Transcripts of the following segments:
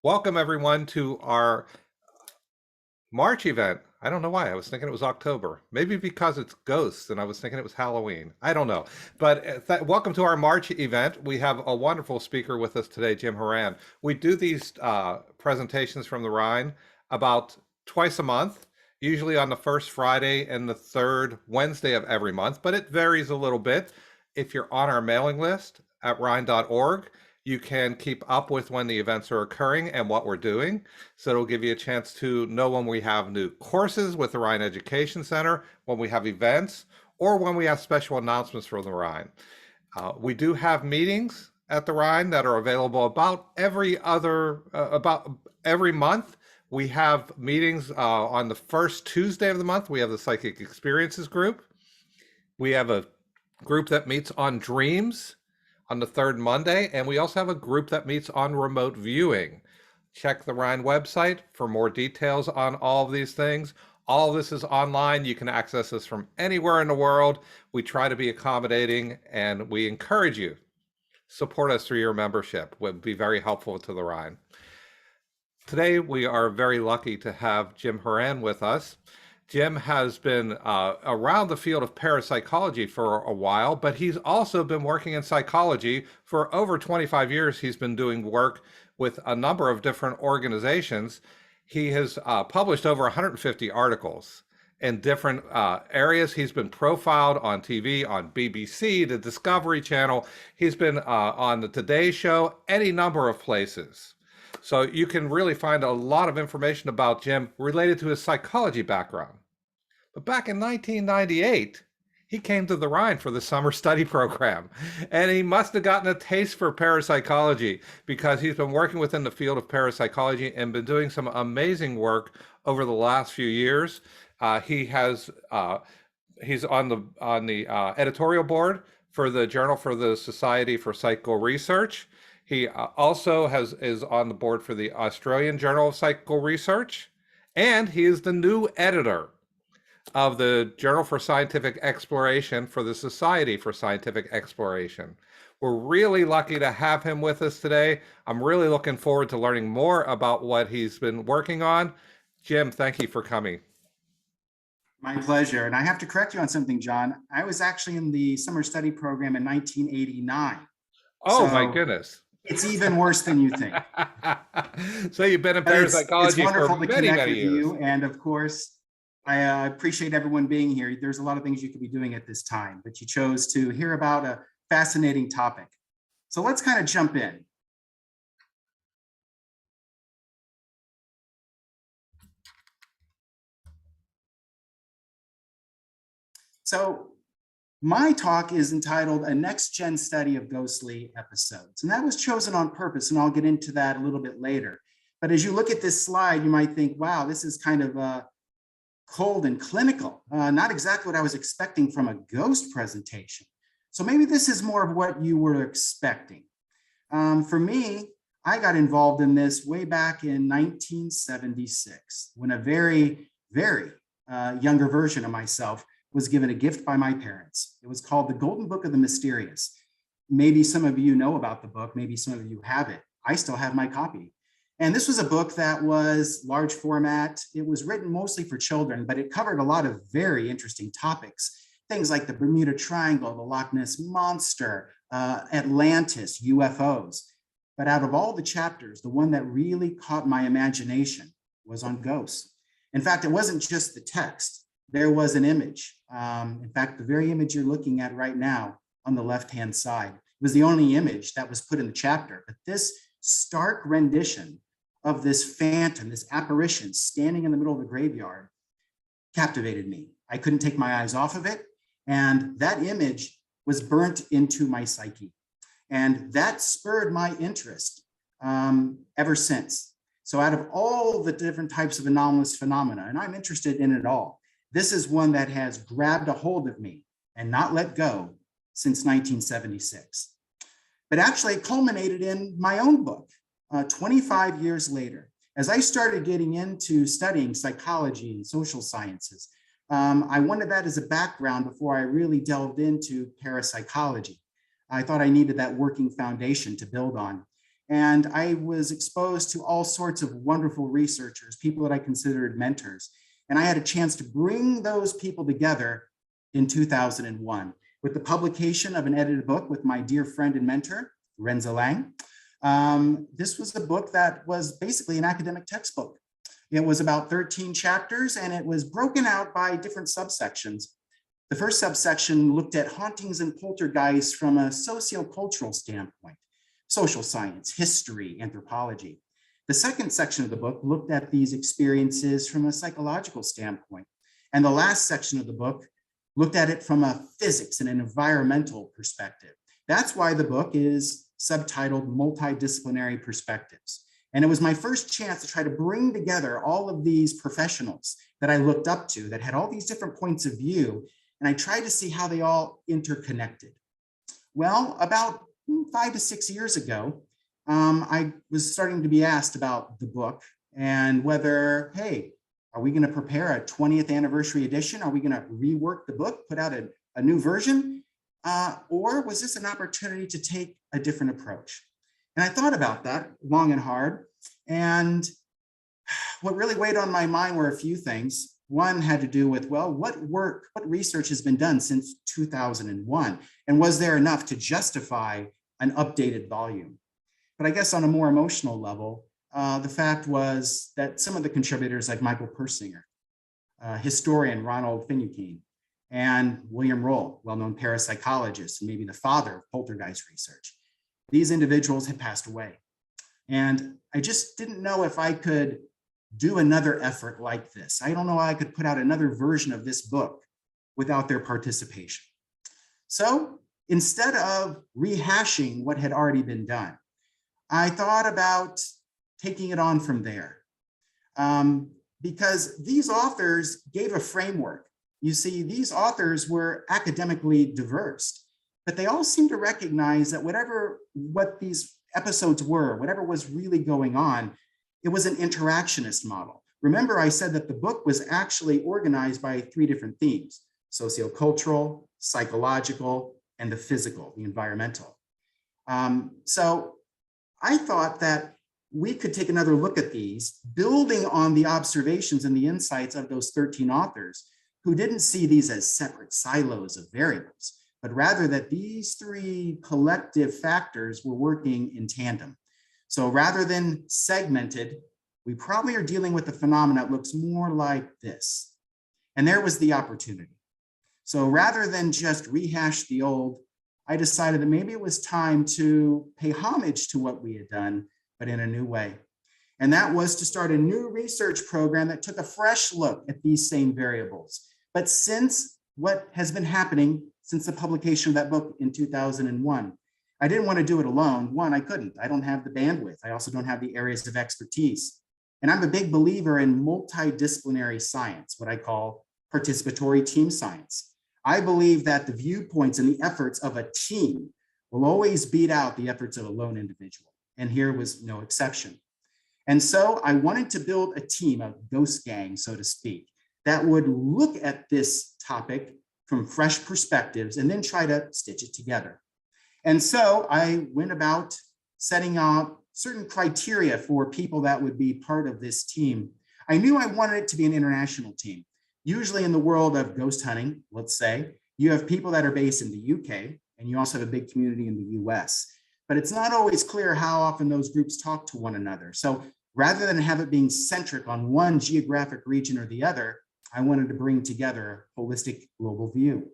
Welcome everyone to our March event. I don't know why. I was thinking it was October. Maybe because it's ghosts and I was thinking it was Halloween. I don't know. But welcome to our March event. We have a wonderful speaker with us today, Jim Houran. We do these presentations from the Rhine about twice a month, usually on the first Friday and the third Wednesday of every month, but it varies a little bit. If you're on our mailing list at rhine.org, you can keep up with when the events are occurring and what we're doing. So it'll give you a chance to know when we have new courses with the Rhine Education Center, when we have events, or when we have special announcements from the Rhine. We do have meetings at the Rhine that are available about every month. We have meetings on the first Tuesday of the month. We have the Psychic Experiences group. We have a group that meets on dreams on the third Monday, and we also have a group that meets on remote viewing. Check the Rhine website for more details on all of these things. All of this is online. You can access this from anywhere in the world. We try to be accommodating, and we encourage you. Support us through your membership. It would be very helpful to the Rhine. Today, we are very lucky to have Jim Houran with us. Jim has been around the field of parapsychology for a while, but he's also been working in psychology for over 25 years. He's been doing work with a number of different organizations. He has published over 150 articles in different areas. He's been profiled on TV, on BBC, the Discovery Channel. He's been on the Today Show, any number of places. So you can really find a lot of information about Jim related to his psychology background. But back in 1998, he came to the Rhine for the summer study program, and he must have gotten a taste for parapsychology because he's been working within the field of parapsychology and been doing some amazing work over the last few years. He's on the editorial board for the Journal for the Society for Psychical Research. He also is on the board for the Australian Journal of Psychical Research, and he is the new editor of the Journal for Scientific Exploration for the Society for Scientific Exploration. We're really lucky to have him with us today. I'm really looking forward to learning more about what he's been working on. Jim, thank you for coming. My pleasure. And I have to correct you on something, John. I was actually in the summer study program in 1989. Oh, so my goodness. It's even worse than you think. So you've been in parapsychology for many, many years. You. And of course, I appreciate everyone being here. There's a lot of things you could be doing at this time, but you chose to hear about a fascinating topic. So let's kind of jump in. So my talk is entitled A Next Gen Study of Ghostly Episodes, and that was chosen on purpose, and I'll get into that a little bit later. But as you look at this slide, you might think, wow, this is kind of cold and clinical, not exactly what I was expecting from a ghost presentation. So maybe this is more of what you were expecting. For me, I got involved in this way back in 1976 when a very, very younger version of myself was given a gift by my parents. It was called The Golden Book of the Mysterious. Maybe some of you know about the book, maybe some of you have it. I still have my copy. And this was a book that was large format. It was written mostly for children, but it covered a lot of very interesting topics. Things like the Bermuda Triangle, the Loch Ness Monster, Atlantis, UFOs. But out of all the chapters, the one that really caught my imagination was on ghosts. In fact, it wasn't just the text. There was an image. In fact, the very image you're looking at right now on the left-hand side was the only image that was put in the chapter. But this stark rendition of this phantom, this apparition standing in the middle of the graveyard captivated me. I couldn't take my eyes off of it. And that image was burnt into my psyche. And that spurred my interest ever since. So out of all the different types of anomalous phenomena, and I'm interested in it all, this is one that has grabbed a hold of me and not let go since 1976. But actually it culminated in my own book 25 years later. As I started getting into studying psychology and social sciences, I wanted that as a background before I really delved into parapsychology. I thought I needed that working foundation to build on. And I was exposed to all sorts of wonderful researchers, people that I considered mentors. And I had a chance to bring those people together in 2001 with the publication of an edited book with my dear friend and mentor, Renza Lang. This was a book that was basically an academic textbook. It was about 13 chapters and it was broken out by different subsections. The first subsection looked at hauntings and poltergeists from a sociocultural standpoint, social science, history, anthropology. The second section of the book looked at these experiences from a psychological standpoint. And the last section of the book looked at it from a physics and an environmental perspective. That's why the book is subtitled Multidisciplinary Perspectives. And it was my first chance to try to bring together all of these professionals that I looked up to that had all these different points of view. And I tried to see how they all interconnected. Well, about 5 to 6 years ago, I was starting to be asked about the book and whether, hey, are we going to prepare a 20th anniversary edition? Are we going to rework the book, put out a new version? Or was this an opportunity to take a different approach? And I thought about that long and hard. And what really weighed on my mind were a few things. One had to do with, well, what research has been done since 2001? And was there enough to justify an updated volume? But I guess on a more emotional level, the fact was that some of the contributors like Michael Persinger, historian Ronald Finucane, and William Roll, well-known parapsychologist, and maybe the father of poltergeist research, these individuals had passed away. And I just didn't know if I could do another effort like this. I don't know how I could put out another version of this book without their participation. So instead of rehashing what had already been done, I thought about taking it on from there. Because these authors gave a framework. You see, these authors were academically diverse, but they all seemed to recognize that what these episodes were, whatever was really going on, it was an interactionist model. Remember, I said that the book was actually organized by 3 different themes: sociocultural, psychological, and the physical, the environmental. So I thought that we could take another look at these, building on the observations and the insights of those 13 authors who didn't see these as separate silos of variables, but rather that these 3 collective factors were working in tandem. So rather than segmented, we probably are dealing with a phenomenon that looks more like this. And there was the opportunity. So rather than just rehash the old, I decided that maybe it was time to pay homage to what we had done, but in a new way. And that was to start a new research program that took a fresh look at these same variables. But since what has been happening since the publication of that book in 2001, I didn't want to do it alone. One, I couldn't. I don't have the bandwidth. I also don't have the areas of expertise. And I'm a big believer in multidisciplinary science, what I call participatory team science. I believe that the viewpoints and the efforts of a team will always beat out the efforts of a lone individual. And here was no exception. And so I wanted to build a team, a ghost gang, so to speak, that would look at this topic from fresh perspectives and then try to stitch it together. And so I went about setting up certain criteria for people that would be part of this team. I knew I wanted it to be an international team. Usually in the world of ghost hunting, let's say, you have people that are based in the UK, and you also have a big community in the US. But it's not always clear how often those groups talk to one another. So rather than have it being centric on one geographic region or the other, I wanted to bring together a holistic global view.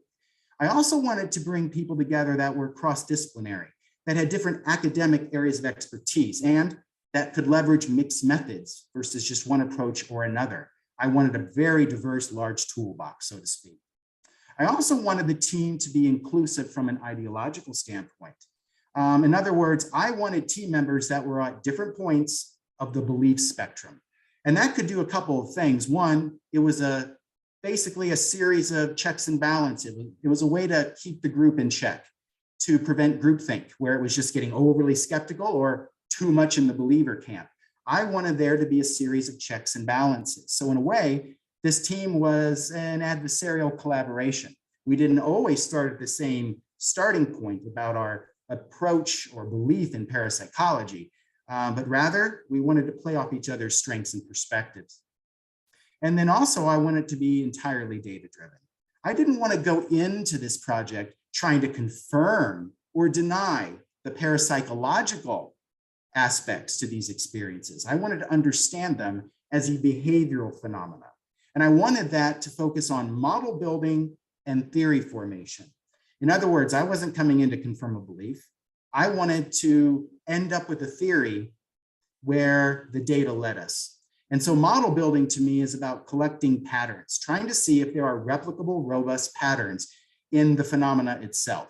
I also wanted to bring people together that were cross-disciplinary, that had different academic areas of expertise, and that could leverage mixed methods versus just one approach or another. I wanted a very diverse, large toolbox, so to speak. I also wanted the team to be inclusive from an ideological standpoint. In other words, I wanted team members that were at different points of the belief spectrum. And that could do a couple of things. One, it was basically a series of checks and balances. It was a way to keep the group in check, to prevent groupthink, where it was just getting overly skeptical or too much in the believer camp. I wanted there to be a series of checks and balances. So in a way, this team was an adversarial collaboration. We didn't always start at the same starting point about our approach or belief in parapsychology, but rather we wanted to play off each other's strengths and perspectives. And then also I wanted to be entirely data-driven. I didn't want to go into this project trying to confirm or deny the parapsychological aspects to these experiences. I wanted to understand them as a behavioral phenomena. And I wanted that to focus on model building and theory formation. In other words, I wasn't coming in to confirm a belief. I wanted to end up with a theory where the data led us. And so model building to me is about collecting patterns, trying to see if there are replicable, robust patterns in the phenomena itself.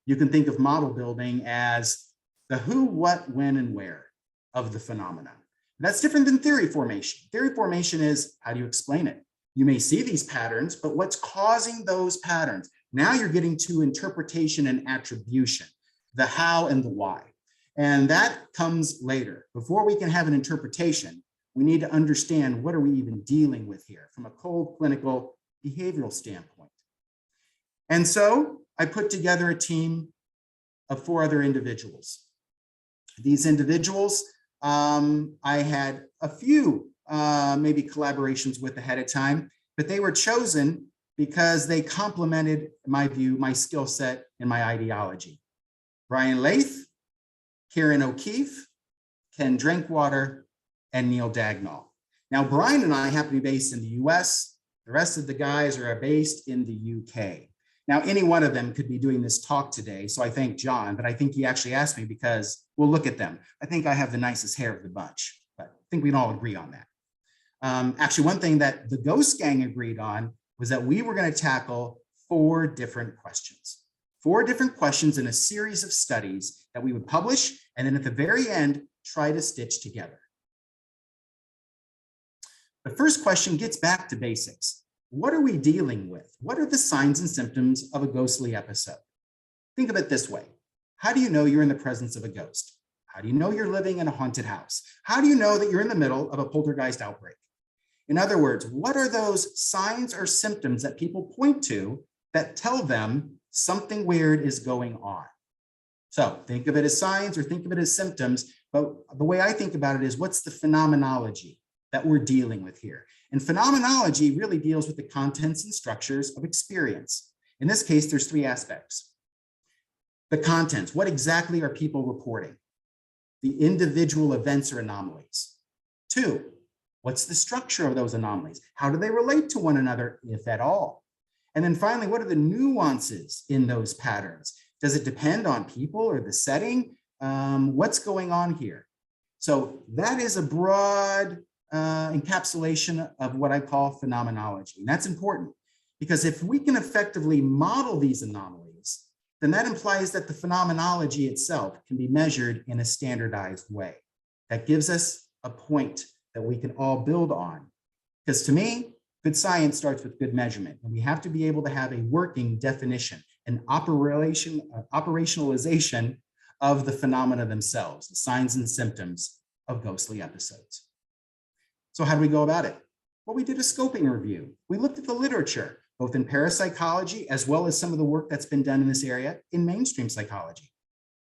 You can think of model building as the who, what, when, and where of the phenomena. That's different than theory formation. Theory formation is, how do you explain it? You may see these patterns, but what's causing those patterns? Now you're getting to interpretation and attribution, the how and the why. And that comes later. Before we can have an interpretation, we need to understand what are we even dealing with here from a cold clinical behavioral standpoint. And so I put together a team of 4 other individuals. These individuals, I had a few maybe collaborations with ahead of time, but they were chosen because they complemented my view, my skill set, and my ideology. Brian Lath, Karen O'Keefe, Ken Drinkwater, and Neil Dagnall. Now, Brian and I happen to be based in the US. The rest of the guys are based in the UK. Now, any one of them could be doing this talk today, so I thank John, but I think he actually asked me because, well, look at them. I think I have the nicest hair of the bunch, but I think we can all agree on that. Actually, one thing that the Ghost Gang agreed on was that we were going to tackle 4 different questions. 4 different questions in a series of studies that we would publish, and then at the very end, try to stitch together. The first question gets back to basics. What are we dealing with? What are the signs and symptoms of a ghostly episode? Think of it this way. How do you know you're in the presence of a ghost? How do you know you're living in a haunted house? How do you know that you're in the middle of a poltergeist outbreak? In other words, what are those signs or symptoms that people point to that tell them something weird is going on? So think of it as signs or think of it as symptoms, but the way I think about it is what's the phenomenology that we're dealing with here? And phenomenology really deals with the contents and structures of experience. In this case, there's 3 aspects. The contents, what exactly are people reporting? The individual events or anomalies. 2, what's the structure of those anomalies? How do they relate to one another, if at all? And then finally, what are the nuances in those patterns? Does it depend on people or the setting? What's going on here? So that is a broad encapsulation of what I call phenomenology. And that's important because if we can effectively model these anomalies, then that implies that the phenomenology itself can be measured in a standardized way. That gives us a point that we can all build on. Because to me, good science starts with good measurement, and we have to be able to have a working definition, an operationalization of the phenomena themselves, the signs and symptoms of ghostly episodes. So how do we go about it? Well, we did a scoping review. We looked at the literature, both in parapsychology, as well as some of the work that's been done in this area in mainstream psychology.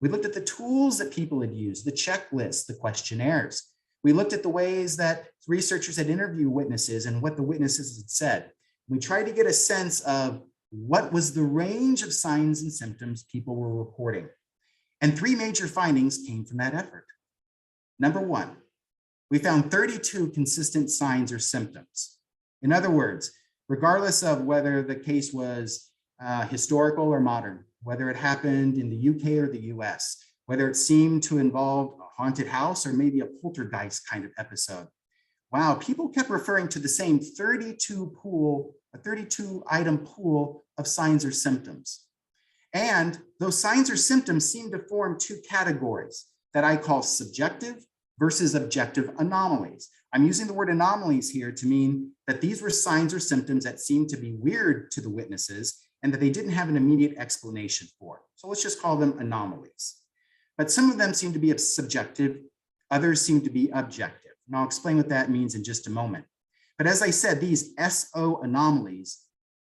We looked at the tools that people had used, the checklists, the questionnaires. We looked at the ways that researchers had interviewed witnesses and what the witnesses had said. We tried to get a sense of what was the range of signs and symptoms people were reporting. And 3 major findings came from that effort. Number 1, we found 32 consistent signs or symptoms. In other words, regardless of whether the case was historical or modern, whether it happened in the UK or the US, whether it seemed to involve a haunted house or maybe a poltergeist kind of episode. Wow, people kept referring to the same 32 item pool of signs or symptoms. And those signs or symptoms seem to form 2 categories that I call subjective versus objective anomalies. I'm using the word anomalies here to mean that these were signs or symptoms that seemed to be weird to the witnesses and that they didn't have an immediate explanation for. So let's just call them anomalies. But some of them seem to be subjective, others seem to be objective. And I'll explain what that means in just a moment. But as I said, these SO anomalies,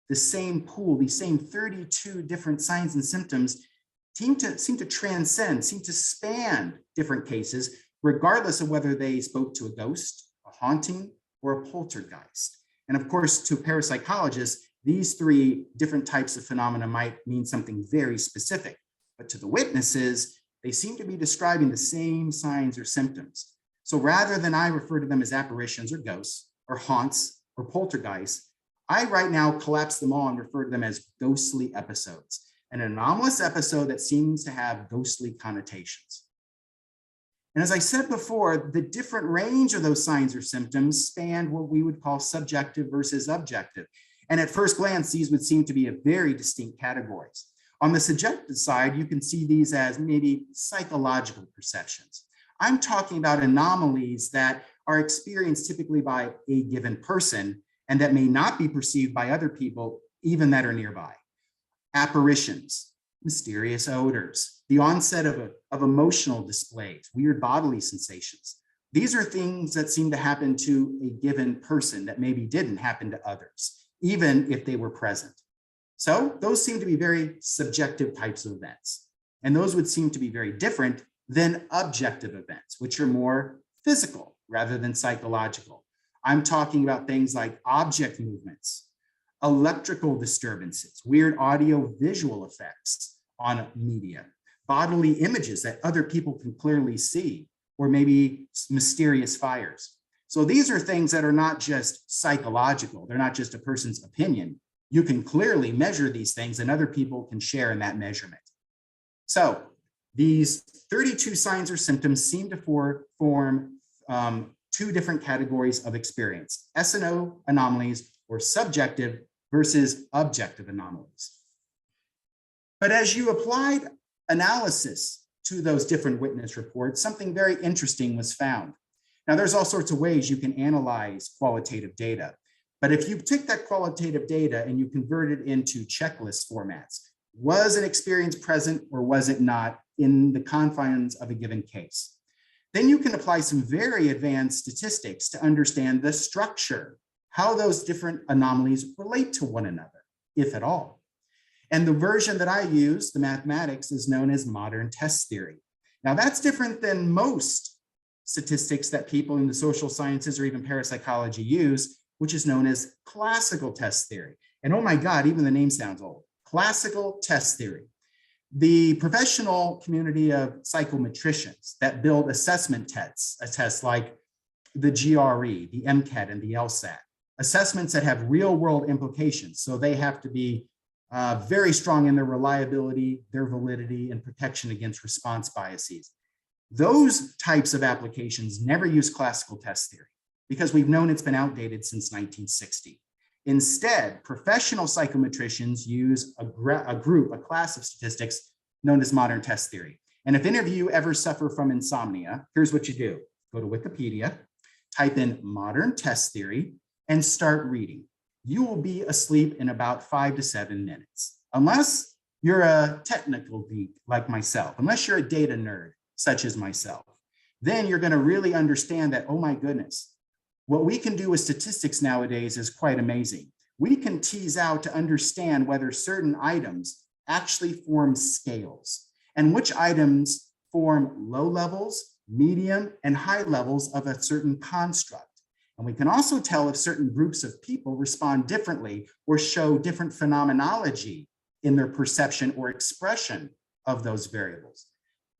the same pool, these same 32 different signs and symptoms seem to transcend, seem to span different cases, regardless of whether they spoke to a ghost, a haunting, or a poltergeist. And of course, to parapsychologists, these three different types of phenomena might mean something very specific, but to the witnesses, they seem to be describing the same signs or symptoms. So rather than I refer to them as apparitions or ghosts or haunts or poltergeists, I right now collapse them all and refer to them as ghostly episodes, an anomalous episode that seems to have ghostly connotations. And as I said before, the different range of those signs or symptoms span what we would call subjective versus objective. And at first glance, these would seem to be very distinct categories. On the subjective side, you can see these as maybe psychological perceptions. I'm talking about anomalies that are experienced typically by a given person and that may not be perceived by other people, even that are nearby. Apparitions, mysterious odors, the onset of emotional displays, weird bodily sensations. These are things that seem to happen to a given person that maybe didn't happen to others, even if they were present. So those seem to be very subjective types of events. And those would seem to be very different than objective events, which are more physical rather than psychological. I'm talking about things like object movements, electrical disturbances, weird audio visual effects on media, bodily images that other people can clearly see, or maybe mysterious fires. So these are things that are not just psychological. They're not just a person's opinion. You can clearly measure these things and other people can share in that measurement. So these 32 signs or symptoms seem to form two different categories of experience, S&O anomalies or subjective versus objective anomalies. But as you applied analysis to those different witness reports, something very interesting was found. Now, there's all sorts of ways you can analyze qualitative data, but if you take that qualitative data and you convert it into checklist formats, was an experience present or was it not in the confines of a given case? Then you can apply some very advanced statistics to understand the structure, how those different anomalies relate to one another, if at all. And the version that I use, the mathematics, is known as modern test theory. Now that's different than most statistics that people in the social sciences or even parapsychology use, which is known as classical test theory. And oh my God, even the name sounds old. Classical test theory. The professional community of psychometricians that build assessment tests like the GRE, the MCAT, and the LSAT, assessments that have real world implications. So they have to be very strong in their reliability, their validity, and protection against response biases. Those types of applications never use classical test theory because we've known it's been outdated since 1960. Instead, professional psychometricians use a class of statistics known as modern test theory. And if any of you ever suffer from insomnia, here's what you do. Go to Wikipedia, type in modern test theory, and start reading. You will be asleep in about 5 to 7 minutes, unless you're a technical geek like myself, unless you're a data nerd such as myself. Then you're going to really understand that, oh my goodness, what we can do with statistics nowadays is quite amazing. We can tease out to understand whether certain items actually form scales and which items form low levels, medium, and high levels of a certain construct. And we can also tell if certain groups of people respond differently or show different phenomenology in their perception or expression of those variables.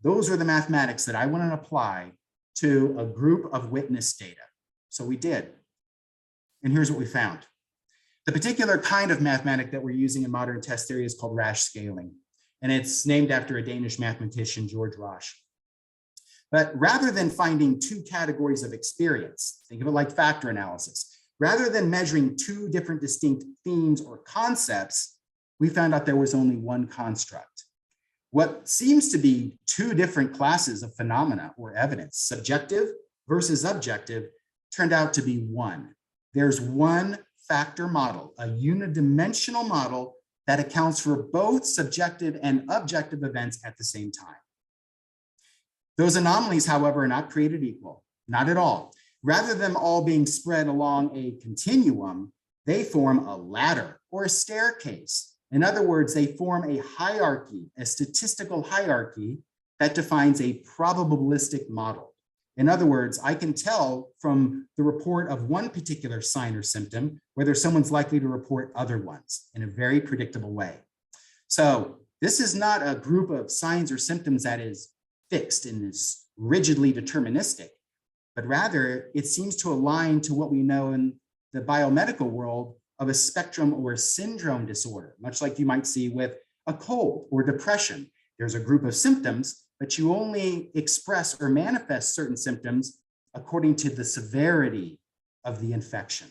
Those are the mathematics that I want to apply to a group of witness data. So we did. And here's what we found. The particular kind of mathematic that we're using in modern test theory is called Rasch scaling. And it's named after a Danish mathematician, George Rasch. But rather than finding two categories of experience, think of it like factor analysis. Rather than measuring two different distinct themes or concepts, we found out there was only one construct. What seems to be two different classes of phenomena or evidence, subjective versus objective, turned out to be one. There's one factor model, a unidimensional model that accounts for both subjective and objective events at the same time. Those anomalies, however, are not created equal, not at all. Rather than all being spread along a continuum, they form a ladder or a staircase. In other words, they form a hierarchy, a statistical hierarchy that defines a probabilistic model. In other words, I can tell from the report of one particular sign or symptom whether someone's likely to report other ones in a very predictable way. So this is not a group of signs or symptoms that is fixed and is rigidly deterministic, but rather it seems to align to what we know in the biomedical world of a spectrum or syndrome disorder, much like you might see with a cold or depression. There's a group of symptoms, but you only express or manifest certain symptoms according to the severity of the infection.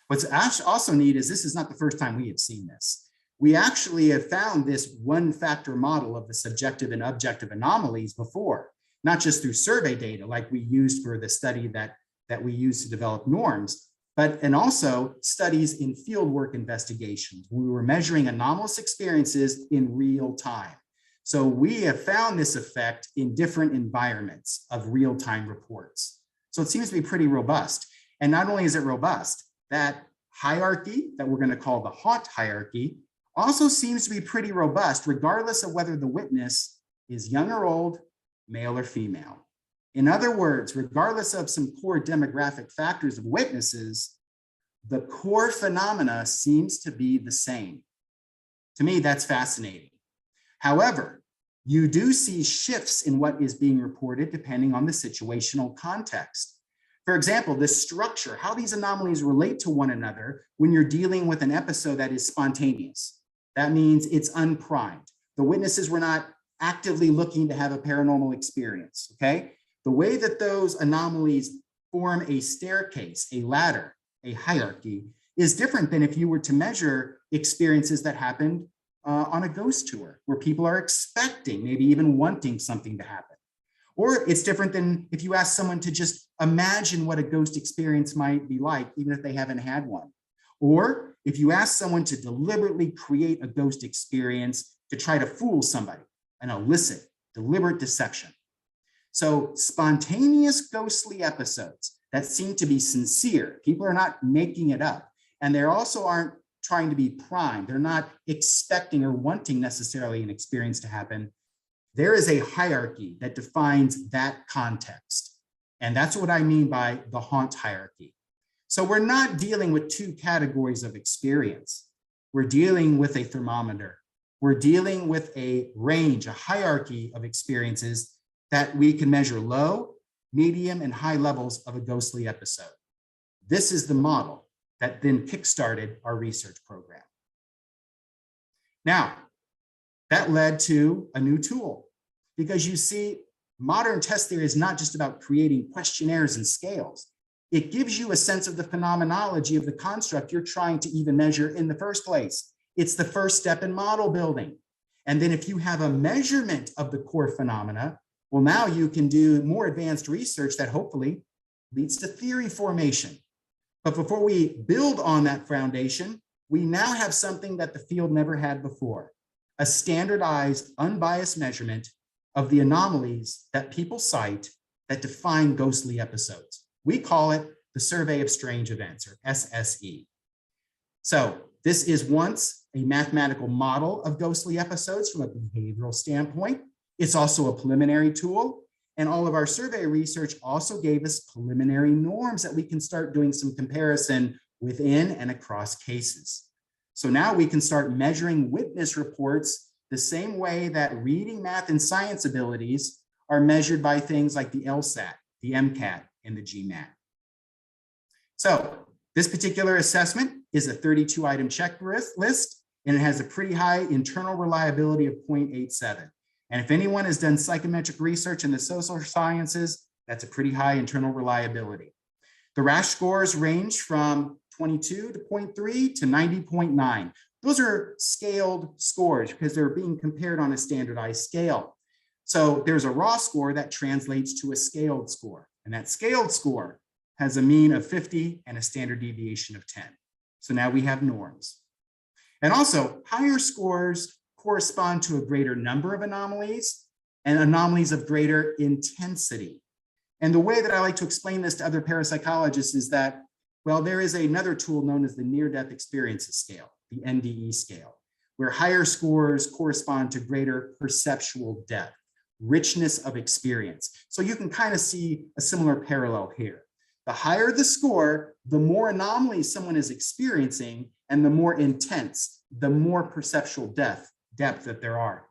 What's also neat is this is not the first time we have seen this. We actually have found this one-factor model of the subjective and objective anomalies before, not just through survey data like we used for the study that we used to develop norms, and also studies in fieldwork investigations. We were measuring anomalous experiences in real time. So we have found this effect in different environments of real-time reports. So it seems to be pretty robust. And not only is it robust, that hierarchy that we're going to call the haunt hierarchy also seems to be pretty robust, regardless of whether the witness is young or old, male or female. In other words, regardless of some core demographic factors of witnesses, the core phenomena seems to be the same. To me, that's fascinating. However, you do see shifts in what is being reported depending on the situational context. For example, the structure, how these anomalies relate to one another when you're dealing with an episode that is spontaneous. That means it's unprimed. The witnesses were not actively looking to have a paranormal experience, okay? The way that those anomalies form a staircase, a ladder, a hierarchy, is different than if you were to measure experiences that happened on a ghost tour, where people are expecting, maybe even wanting something to happen. Or it's different than if you ask someone to just imagine what a ghost experience might be like, even if they haven't had one. Or if you ask someone to deliberately create a ghost experience to try to fool somebody, an illicit, deliberate deception. So spontaneous ghostly episodes that seem to be sincere, people are not making it up, and they also aren't trying to be primed. They're not expecting or wanting necessarily an experience to happen. There is a hierarchy that defines that context. And that's what I mean by the haunt hierarchy. So we're not dealing with two categories of experience. We're dealing with a thermometer. We're dealing with a range, a hierarchy of experiences that we can measure low, medium, and high levels of a ghostly episode. This is the model that then kickstarted our research program. Now, that led to a new tool, because you see, modern test theory is not just about creating questionnaires and scales. It gives you a sense of the phenomenology of the construct you're trying to even measure in the first place. It's the first step in model building. And then if you have a measurement of the core phenomena, well, now you can do more advanced research that hopefully leads to theory formation. But before we build on that foundation, we now have something that the field never had before, a standardized, unbiased measurement of the anomalies that people cite that define ghostly episodes. We call it the Survey of Strange Events, or SSE. So this is once a mathematical model of ghostly episodes from a behavioral standpoint. It's also a preliminary tool. And all of our survey research also gave us preliminary norms that we can start doing some comparison within and across cases. So now we can start measuring witness reports the same way that reading, math, and science abilities are measured by things like the LSAT, the MCAT, and the GMAT. So this particular assessment is a 32-item checklist, and it has a pretty high internal reliability of 0.87. And if anyone has done psychometric research in the social sciences, that's a pretty high internal reliability. The RASH scores range from 22 to 0.3 to 90.9. Those are scaled scores because they're being compared on a standardized scale. So there's a raw score that translates to a scaled score. And that scaled score has a mean of 50 and a standard deviation of 10. So now we have norms. And also, higher scores correspond to a greater number of anomalies and anomalies of greater intensity. And the way that I like to explain this to other parapsychologists is that, well, there is another tool known as the near-death experiences scale, the NDE scale, where higher scores correspond to greater perceptual depth, richness of experience. So you can kind of see a similar parallel here. The higher the score, the more anomalies someone is experiencing and the more intense, the more perceptual depth that there are.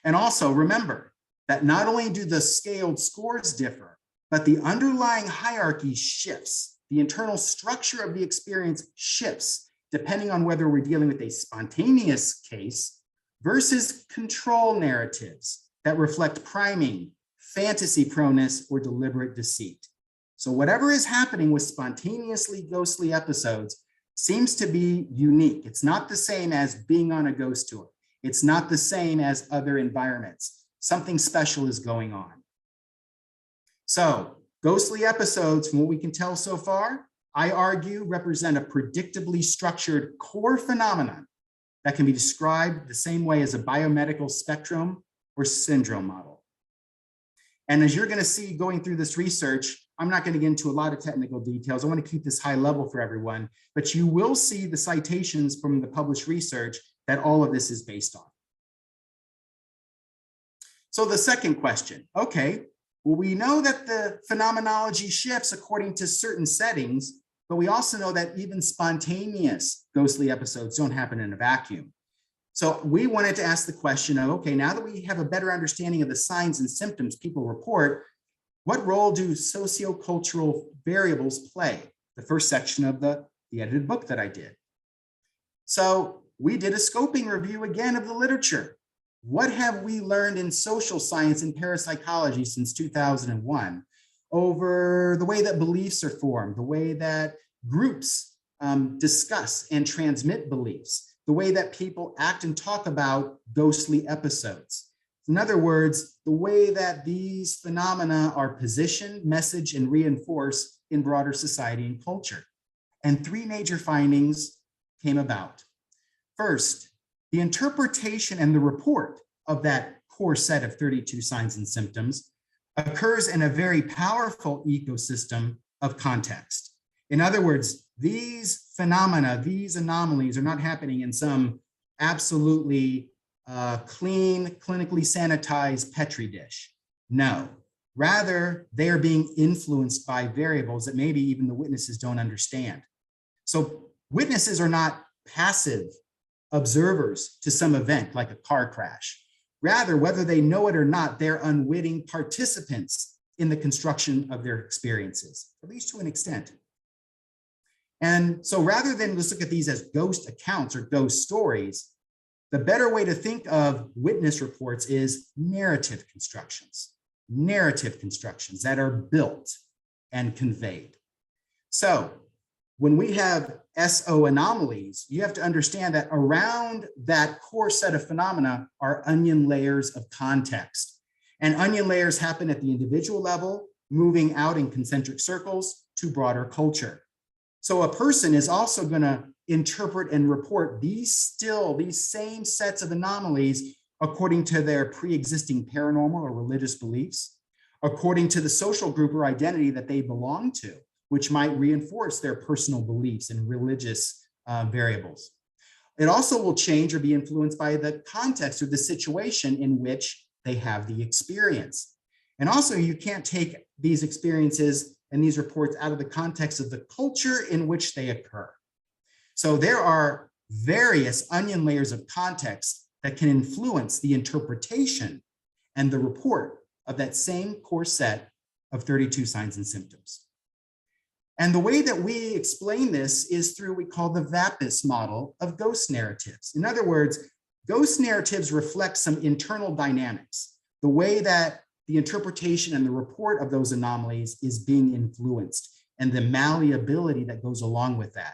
And also remember that not only do the scaled scores differ, but the underlying hierarchy shifts. The internal structure of the experience shifts depending on whether we're dealing with a spontaneous case versus control narratives that reflect priming, fantasy proneness, or deliberate deceit. So whatever is happening with spontaneously ghostly episodes seems to be unique. It's not the same as being on a ghost tour. It's not the same as other environments. Something special is going on. So ghostly episodes, from what we can tell so far, I argue represent a predictably structured core phenomenon that can be described the same way as a biomedical spectrum or syndrome model. And as you're going to see going through this research, I'm not going to get into a lot of technical details. I want to keep this high level for everyone, but you will see the citations from the published research that all of this is based on. So the second question, okay, well, we know that the phenomenology shifts according to certain settings, but we also know that even spontaneous ghostly episodes don't happen in a vacuum. So we wanted to ask the question of, okay, now that we have a better understanding of the signs and symptoms people report, what role do sociocultural variables play? The first section of the edited book that I did. So we did a scoping review again of the literature. What have we learned in social science and parapsychology since 2001 over the way that beliefs are formed, the way that groups discuss and transmit beliefs, the way that people act and talk about ghostly episodes? In other words, the way that these phenomena are positioned, messaged, and reinforced in broader society and culture. And three major findings came about. First, the interpretation and the report of that core set of 32 signs and symptoms occurs in a very powerful ecosystem of context. In other words, these phenomena, these anomalies are not happening in some absolutely clean, clinically sanitized Petri dish. No, rather they are being influenced by variables that maybe even the witnesses don't understand. So witnesses are not passive observers to some event like a car crash. Rather, whether they know it or not, they're unwitting participants in the construction of their experiences, at least to an extent. And so rather than let's look at these as ghost accounts or ghost stories, the better way to think of witness reports is narrative constructions that are built and conveyed. So when we have SO anomalies, you have to understand that around that core set of phenomena are onion layers of context. And onion layers happen at the individual level, moving out in concentric circles to broader culture. So a person is also going to interpret and report these same sets of anomalies according to their pre-existing paranormal or religious beliefs, according to the social group or identity that they belong to, which might reinforce their personal beliefs and religious variables. It also will change or be influenced by the context or the situation in which they have the experience. And also, you can't take these experiences and these reports out of the context of the culture in which they occur. So there are various onion layers of context that can influence the interpretation and the report of that same core set of 32 signs and symptoms. And the way that we explain this is through what we call the VAPIS model of ghost narratives. In other words, ghost narratives reflect some internal dynamics, the way that the interpretation and the report of those anomalies is being influenced, and the malleability that goes along with that.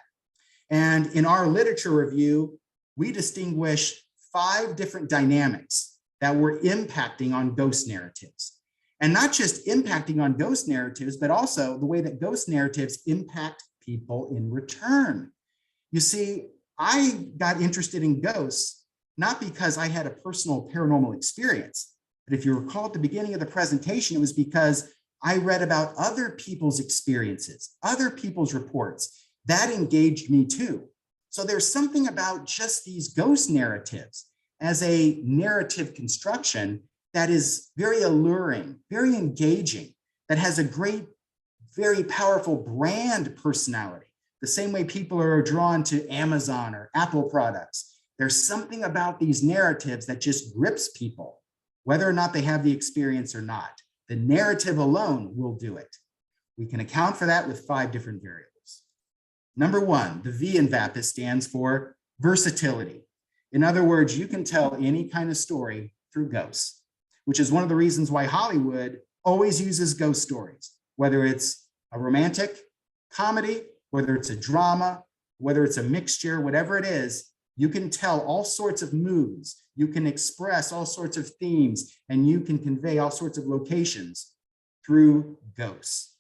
And in our literature review, we distinguish 5 different dynamics that were impacting on ghost narratives. And not just impacting on ghost narratives, but also the way that ghost narratives impact people in return. You see, I got interested in ghosts, not because I had a personal paranormal experience, but if you recall at the beginning of the presentation, it was because I read about other people's experiences, other people's reports. That engaged me too. So there's something about just these ghost narratives as a narrative construction that is very alluring, very engaging, that has a great, very powerful brand personality. The same way people are drawn to Amazon or Apple products. There's something about these narratives that just grips people, whether or not they have the experience or not. The narrative alone will do it. We can account for that with 5 different variables. Number 1, the V in VAPIS stands for versatility. In other words, you can tell any kind of story through ghosts, which is one of the reasons why Hollywood always uses ghost stories, whether it's a romantic comedy, whether it's a drama, whether it's a mixture, whatever it is, you can tell all sorts of moods, you can express all sorts of themes, and you can convey all sorts of locations through ghosts.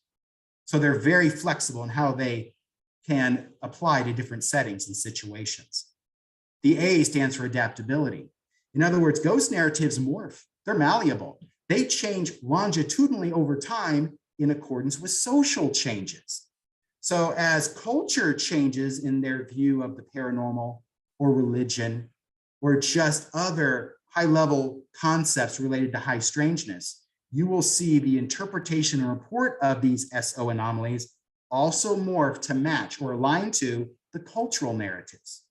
So they're very flexible in how they can apply to different settings and situations. The A stands for adaptability. In other words, ghost narratives morph. They're malleable. They change longitudinally over time in accordance with social changes. So as culture changes in their view of the paranormal or religion or just other high-level concepts related to high strangeness, you will see the interpretation and report of these SO anomalies also morph to match or align to the cultural narratives.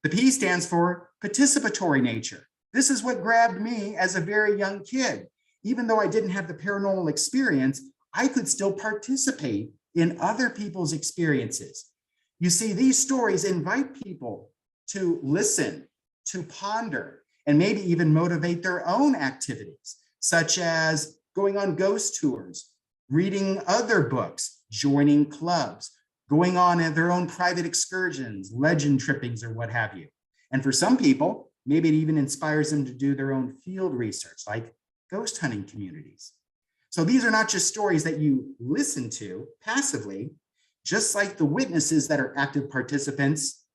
The P stands for participatory nature. This is what grabbed me as a very young kid. Even though I didn't have the paranormal experience, I could still participate in other people's experiences. You see, these stories invite people to listen, to ponder, and maybe even motivate their own activities, such as going on ghost tours, reading other books, joining clubs, going on their own private excursions, legend trippings, or what have you. And for some people, maybe it even inspires them to do their own field research, like ghost hunting communities. So these are not just stories that you listen to passively, just like the witnesses that are active participants.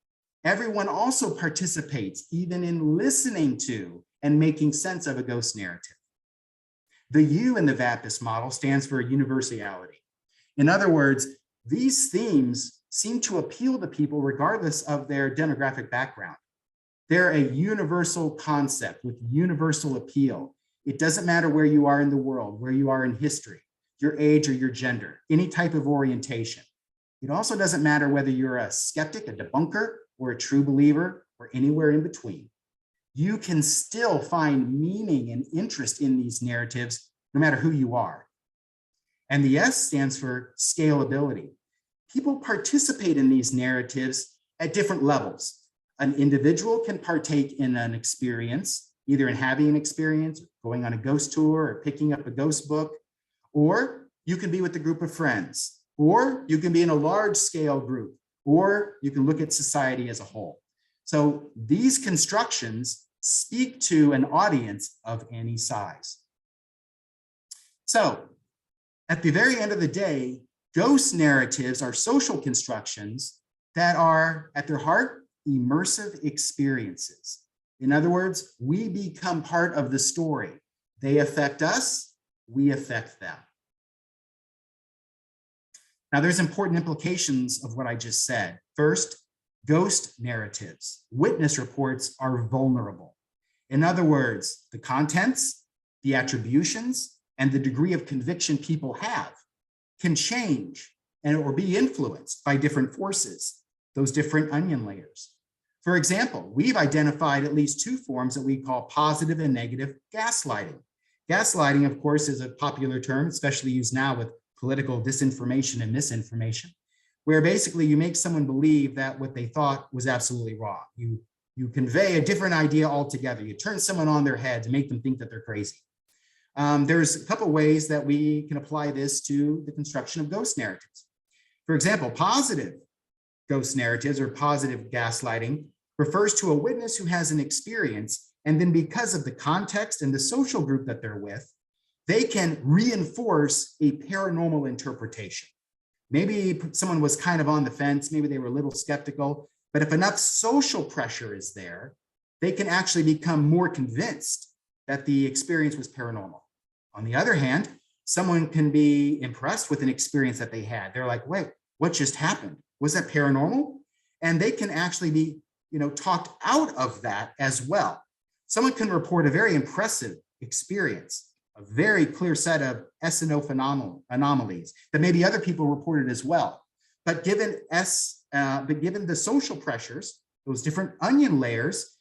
Everyone also participates, even in listening to and making sense of a ghost narrative. The U in the VAPIS model stands for universality. In other words, these themes seem to appeal to people regardless of their demographic background. They're a universal concept with universal appeal. It doesn't matter where you are in the world, where you are in history, your age or your gender, any type of orientation. It also doesn't matter whether you're a skeptic, a debunker, or a true believer, or anywhere in between. You can still find meaning and interest in these narratives, no matter who you are. And the S stands for scalability. People participate in these narratives at different levels. An individual can partake in an experience, either in having an experience, going on a ghost tour, or picking up a ghost book, or you can be with a group of friends, or you can be in a large scale group, or you can look at society as a whole. So these constructions speak to an audience of any size. So at the very end of the day, ghost narratives are social constructions that are, at their heart, immersive experiences. In other words, we become part of the story. They affect us, we affect them. Now, there's important implications of what I just said. First, ghost narratives, witness reports are vulnerable. In other words, the contents, the attributions, and the degree of conviction people have can change or be influenced by different forces, those different onion layers. For example, we've identified at least 2 forms that we call positive and negative gaslighting. Gaslighting, of course, is a popular term, especially used now with political disinformation and misinformation, where basically you make someone believe that what they thought was absolutely wrong. You convey a different idea altogether. You turn someone on their head to make them think that they're crazy. There's a couple ways that we can apply this to the construction of ghost narratives. For example, positive ghost narratives or positive gaslighting refers to a witness who has an experience, and then because of the context and the social group that they're with, they can reinforce a paranormal interpretation. Maybe someone was kind of on the fence, maybe they were a little skeptical, but if enough social pressure is there, they can actually become more convinced that the experience was paranormal. On the other hand, someone can be impressed with an experience that they had. They're like, wait, what just happened? Was that paranormal? And they can actually be, talked out of that as well. Someone can report a very impressive experience, a very clear set of S&O anomalies that maybe other people reported as well. But given the social pressures, those different onion layers,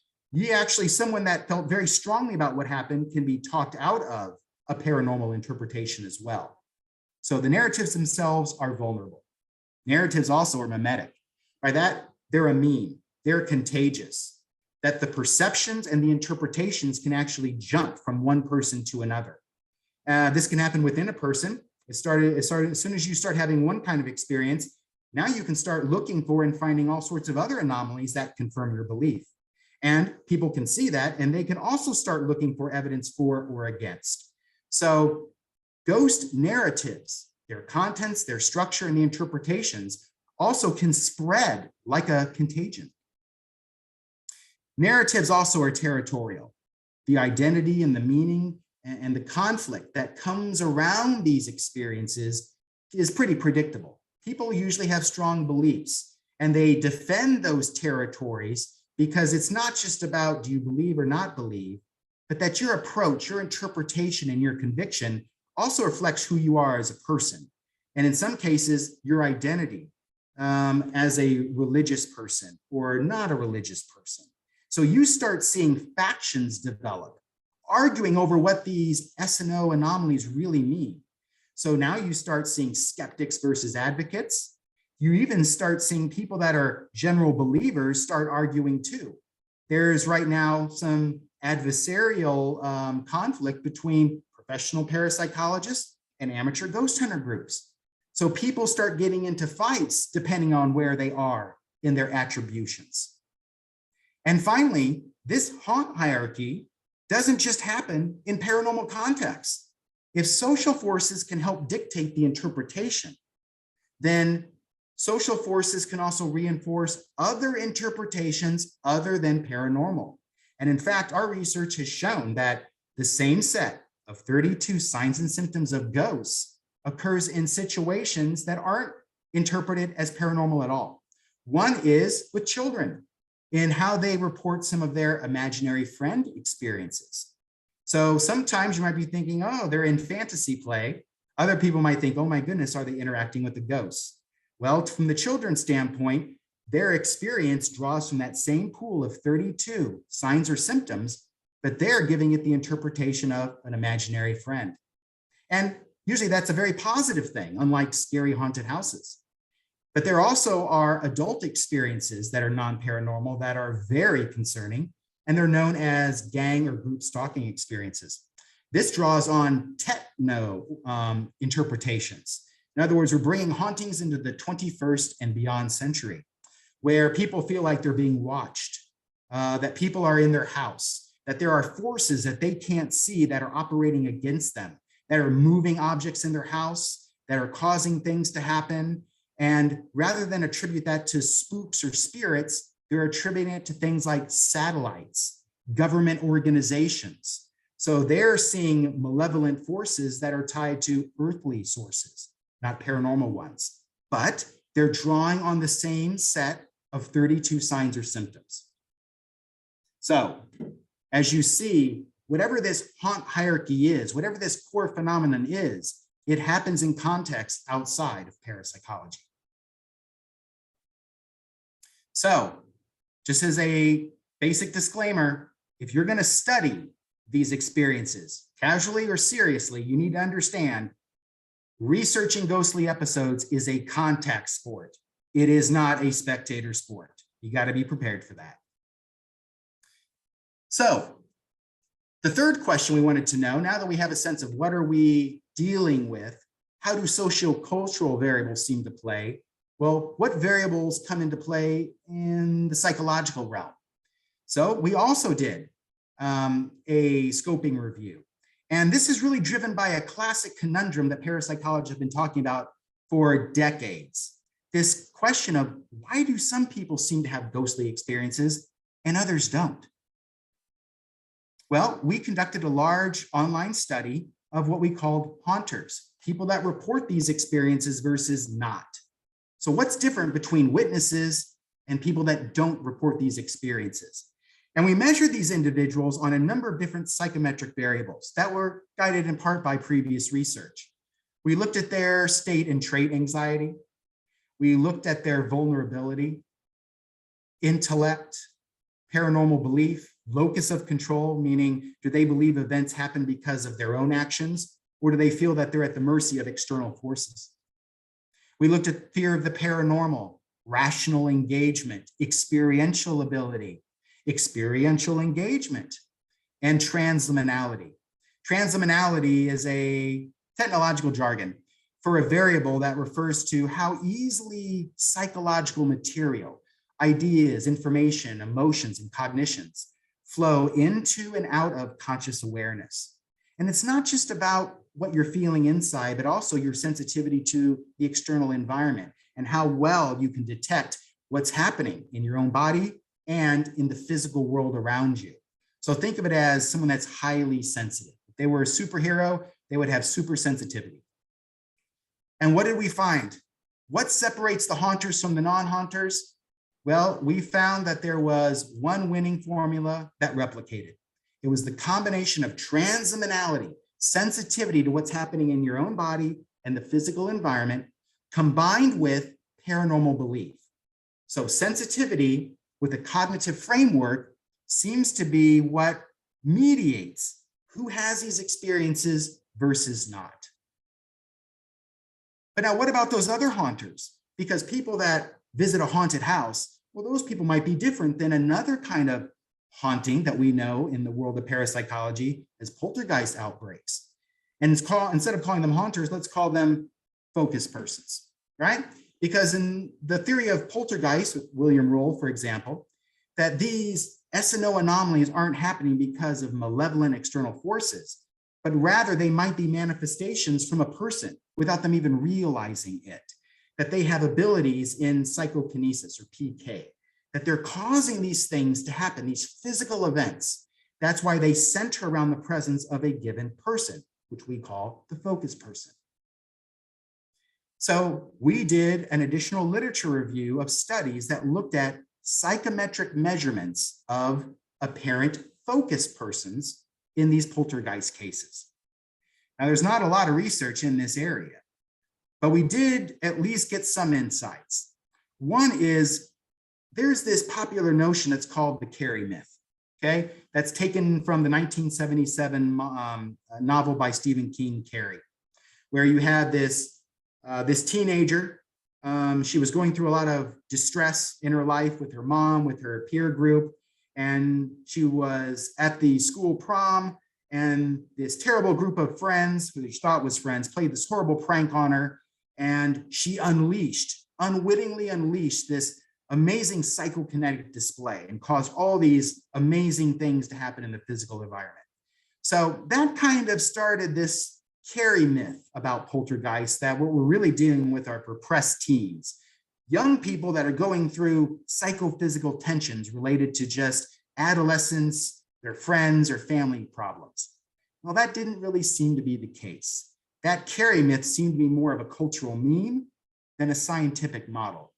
someone that felt very strongly about what happened can be talked out of a paranormal interpretation as well. So the narratives themselves are vulnerable. Narratives also are mimetic. By that, they're a meme, they're contagious, that the perceptions and the interpretations can actually jump from one person to another. This can happen within a person. It started as soon as you start having one kind of experience, now you can start looking for and finding all sorts of other anomalies that confirm your belief. And people can see that, and they can also start looking for evidence for or against. So ghost narratives, their contents, their structure, and the interpretations also can spread like a contagion. Narratives also are territorial. The identity and the meaning and the conflict that comes around these experiences is pretty predictable. People usually have strong beliefs, and they defend those territories because it's not just about do you believe or not believe, but that your approach, your interpretation, and your conviction also reflects who you are as a person. And in some cases, your identity as a religious person or not a religious person. So you start seeing factions develop, arguing over what these S&O anomalies really mean. So now you start seeing skeptics versus advocates. You even start seeing people that are general believers start arguing too. There's right now some adversarial conflict between professional parapsychologists and amateur ghost hunter groups. So people start getting into fights depending on where they are in their attributions. And finally, this haunt hierarchy doesn't just happen in paranormal contexts. If social forces can help dictate the interpretation, then social forces can also reinforce other interpretations other than paranormal. And in fact, our research has shown that the same set of 32 signs and symptoms of ghosts occurs in situations that aren't interpreted as paranormal at all. One is with children in how they report some of their imaginary friend experiences. So sometimes you might be thinking, oh, they're in fantasy play. Other people might think, oh my goodness, are they interacting with the ghosts? Well, from the children's standpoint, their experience draws from that same pool of 32 signs or symptoms, but they're giving it the interpretation of an imaginary friend. And usually that's a very positive thing, unlike scary haunted houses. But there also are adult experiences that are non-paranormal that are very concerning, and they're known as gang or group stalking experiences. This draws on techno interpretations. In other words, we're bringing hauntings into the 21st and beyond century, where people feel like they're being watched, that people are in their house, that there are forces that they can't see that are operating against them, that are moving objects in their house, that are causing things to happen. And rather than attribute that to spooks or spirits, they're attributing it to things like satellites, government organizations. So they're seeing malevolent forces that are tied to earthly sources, not paranormal ones, but they're drawing on the same set of 32 signs or symptoms. So as you see, whatever this haunt hierarchy is, whatever this core phenomenon is, it happens in context outside of parapsychology. So just as a basic disclaimer, if you're going to study these experiences, casually or seriously, you need to understand researching ghostly episodes is a contact sport. It is not a spectator sport. You got to be prepared for that. So the third question we wanted to know, now that we have a sense of what are we dealing with, how do sociocultural variables seem to play? Well, what variables come into play in the psychological realm? So we also did a scoping review. And this is really driven by a classic conundrum that parapsychologists have been talking about for decades. This question of why do some people seem to have ghostly experiences and others don't? Well, we conducted a large online study of what we called haunters, people that report these experiences versus not. So what's different between witnesses and people that don't report these experiences? And we measured these individuals on a number of different psychometric variables that were guided in part by previous research. We looked at their state and trait anxiety. We looked at their vulnerability, intellect, paranormal belief, locus of control, meaning do they believe events happen because of their own actions, or do they feel that they're at the mercy of external forces? We looked at fear of the paranormal, rational engagement, experiential ability, experiential engagement, and transliminality. Transliminality is a technological jargon for a variable that refers to how easily psychological material, ideas, information, emotions, and cognitions flow into and out of conscious awareness. And it's not just about what you're feeling inside, but also your sensitivity to the external environment and how well you can detect what's happening in your own body and in the physical world around you. So think of it as someone that's highly sensitive. If they were a superhero, they would have super sensitivity. And what did we find? What separates the haunters from the non-haunters? Well, we found that there was one winning formula that replicated. It was the combination of transliminality, sensitivity to what's happening in your own body and the physical environment, combined with paranormal belief. So sensitivity with a cognitive framework seems to be what mediates who has these experiences versus not. But now what about those other haunters? Because people that visit a haunted house, well, those people might be different than another kind of haunting that we know in the world of parapsychology as poltergeist outbreaks. And it's called, instead of calling them haunters, let's call them focus persons, right? Because in the theory of poltergeist, with William Roll, for example, that these SNO anomalies aren't happening because of malevolent external forces, but rather they might be manifestations from a person without them even realizing it, that they have abilities in psychokinesis or PK, that they're causing these things to happen, these physical events. That's why they center around the presence of a given person, which we call the focus person. So we did an additional literature review of studies that looked at psychometric measurements of apparent focus persons in these poltergeist cases. Now, there's not a lot of research in this area, but we did at least get some insights. One is there's this popular notion that's called the Carrie myth, okay? That's taken from the 1977 novel by Stephen King, Carrie, where you had this teenager. She was going through a lot of distress in her life with her mom, with her peer group, and she was at the school prom, and this terrible group of friends, who she thought was friends, played this horrible prank on her, and she unwittingly unleashed this amazing psychokinetic display and caused all these amazing things to happen in the physical environment. So that kind of started this Carrie myth about poltergeists, that what we're really dealing with are repressed teens, young people that are going through psychophysical tensions related to just adolescence, their friends or family problems. Well, that didn't really seem to be the case. That Carrie myth seemed to be more of a cultural meme than a scientific model.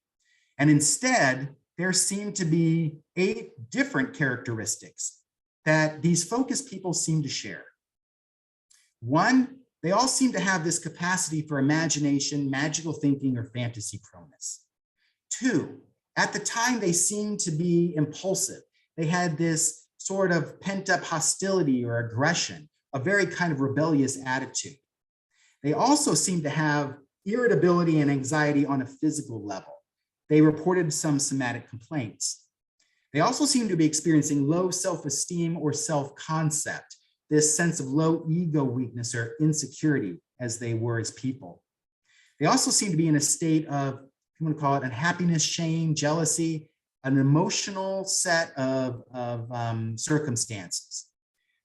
And instead, there seemed to be 8 different characteristics that these focus people seem to share. One, they all seem to have this capacity for imagination, magical thinking, or fantasy proneness. 2, at the time, they seemed to be impulsive. They had this sort of pent-up hostility or aggression, a very kind of rebellious attitude. They also seem to have irritability and anxiety on a physical level. They reported some somatic complaints. They also seem to be experiencing low self-esteem or self-concept, this sense of low ego weakness or insecurity as they were as people. They also seem to be in a state of, if you want to call it, unhappiness, shame, jealousy, an emotional set of circumstances.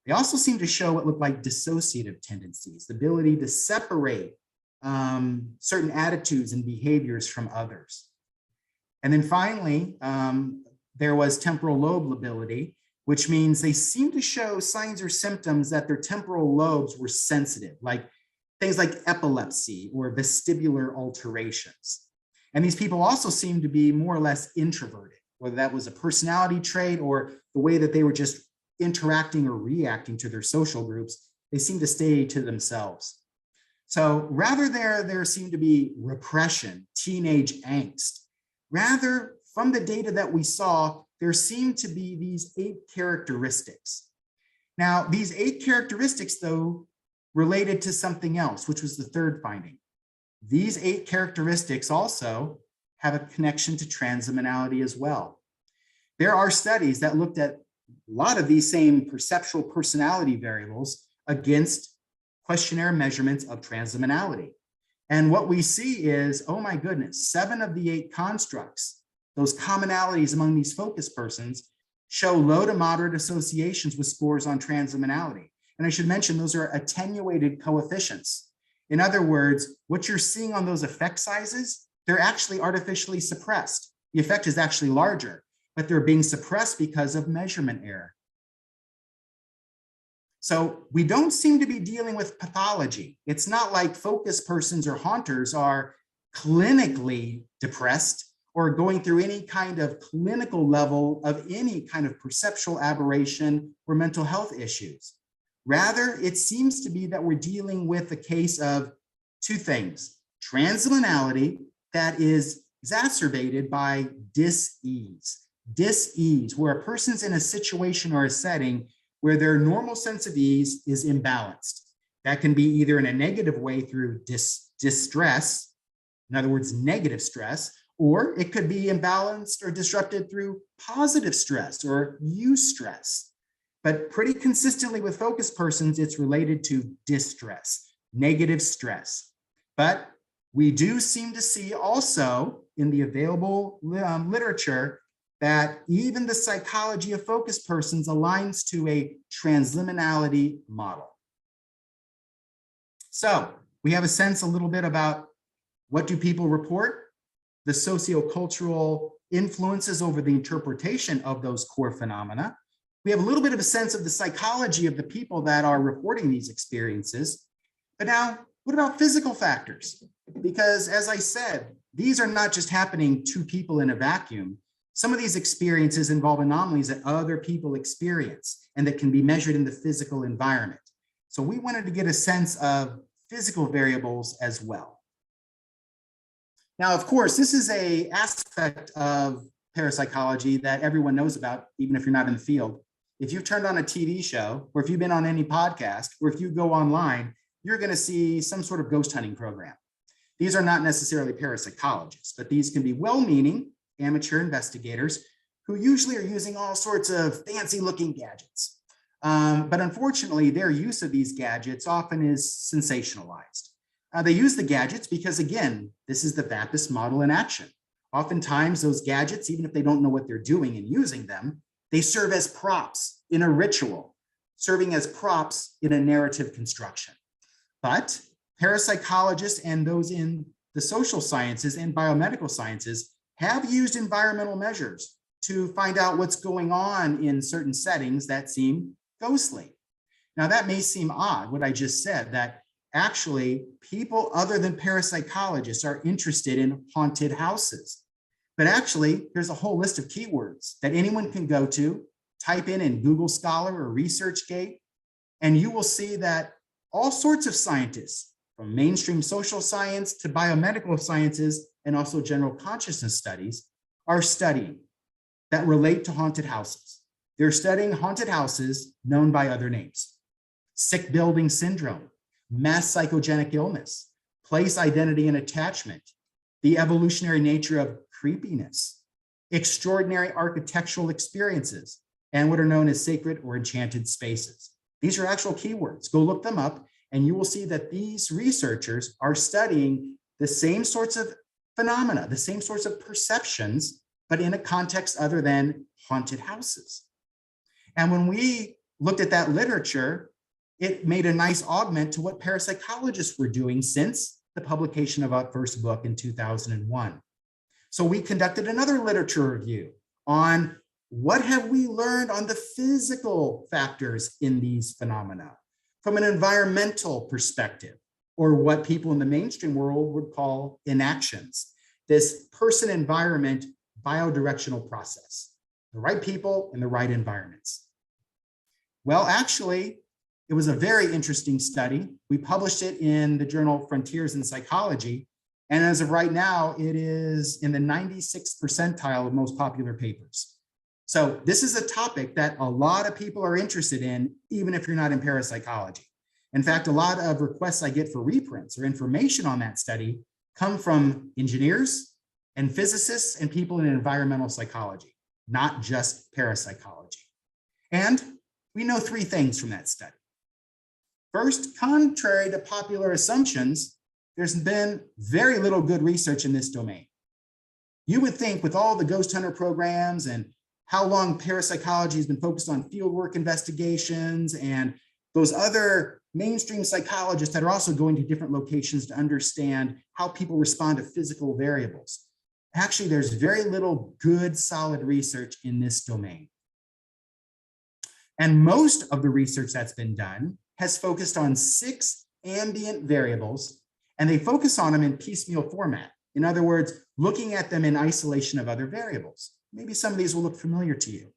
They also seem to show what looked like dissociative tendencies, the ability to separate certain attitudes and behaviors from others. And then finally, there was temporal lobe lability, which means they seem to show signs or symptoms that their temporal lobes were sensitive, like things like epilepsy or vestibular alterations. And these people also seem to be more or less introverted, whether that was a personality trait or the way that they were just interacting or reacting to their social groups, they seemed to stay to themselves. So rather there seemed to be repression, teenage angst. Rather, from the data that we saw, there seemed to be these 8 characteristics. Now, these 8 characteristics, though, related to something else, which was the third finding. These 8 characteristics also have a connection to transdimensionality as well. There are studies that looked at a lot of these same perceptual personality variables against questionnaire measurements of transdimensionality. And what we see is, oh my goodness, 7 of the 8 constructs, those commonalities among these focus persons, show low to moderate associations with scores on transdimensionality. And I should mention, those are attenuated coefficients. In other words, what you're seeing on those effect sizes, they're actually artificially suppressed. The effect is actually larger, but they're being suppressed because of measurement error. So we don't seem to be dealing with pathology. It's not like focus persons or haunters are clinically depressed or going through any kind of clinical level of any kind of perceptual aberration or mental health issues. Rather, it seems to be that we're dealing with a case of 2 things: transdimensionality that is exacerbated by dis-ease. Dis-ease, where a person's in a situation or a setting where their normal sense of ease is imbalanced. That can be either in a negative way through distress, in other words, negative stress, or it could be imbalanced or disrupted through positive stress or eustress. But pretty consistently with focus persons, it's related to distress, negative stress. But we do seem to see also in the available literature that even the psychology of focus persons aligns to a transliminality model. So we have a sense a little bit about what do people report, the sociocultural influences over the interpretation of those core phenomena. We have a little bit of a sense of the psychology of the people that are reporting these experiences. But now, what about physical factors? Because as I said, these are not just happening to people in a vacuum. Some of these experiences involve anomalies that other people experience and that can be measured in the physical environment. So we wanted to get a sense of physical variables as well. Now, of course, this is an aspect of parapsychology that everyone knows about, even if you're not in the field. If you've turned on a TV show, or if you've been on any podcast, or if you go online, you're going to see some sort of ghost hunting program. These are not necessarily parapsychologists, but these can be well-meaning amateur investigators who usually are using all sorts of fancy looking gadgets. But unfortunately, their use of these gadgets often is sensationalized. They use the gadgets because, again, this is the VAPIS model in action. Oftentimes those gadgets, even if they don't know what they're doing in using them, they serve as props in a ritual, serving as props in a narrative construction. But parapsychologists and those in the social sciences and biomedical sciences have used environmental measures to find out what's going on in certain settings that seem ghostly. Now, that may seem odd, what I just said, that actually people other than parapsychologists are interested in haunted houses. But actually, there's a whole list of keywords that anyone can go to, type in Google Scholar or ResearchGate, and you will see that all sorts of scientists, from mainstream social science to biomedical sciences and also general consciousness studies, are studying that relate to haunted houses. They're studying haunted houses known by other names: sick building syndrome, mass psychogenic illness, place identity and attachment, the evolutionary nature of creepiness, extraordinary architectural experiences, and what are known as sacred or enchanted spaces. These are actual keywords. Go look them up, and you will see that these researchers are studying the same sorts of phenomena, the same sorts of perceptions, but in a context other than haunted houses. And when we looked at that literature, it made a nice augment to what parapsychologists were doing since the publication of our first book in 2001. So we conducted another literature review on what have we learned on the physical factors in these phenomena from an environmental perspective, or what people in the mainstream world would call enactions, this person-environment biodirectional process. the right people in the right environments. Well, actually, it was a very interesting study. We published it in the journal Frontiers in Psychology. And as of right now, it is in the 96th percentile of most popular papers. So this is a topic that a lot of people are interested in, even if you're not in parapsychology. In fact, a lot of requests I get for reprints or information on that study come from engineers and physicists and people in environmental psychology, not just parapsychology. And we know three things from that study. First, contrary to popular assumptions, there's been very little good research in this domain. You would think with all the ghost hunter programs and how long parapsychology has been focused on fieldwork investigations and those other mainstream psychologists that are also going to different locations to understand how people respond to physical variables. Actually, there's very little good, solid research in this domain. And most of the research that's been done has focused on 6 ambient variables, and they focus on them in piecemeal format. In other words, looking at them in isolation of other variables. Maybe some of these will look familiar to you.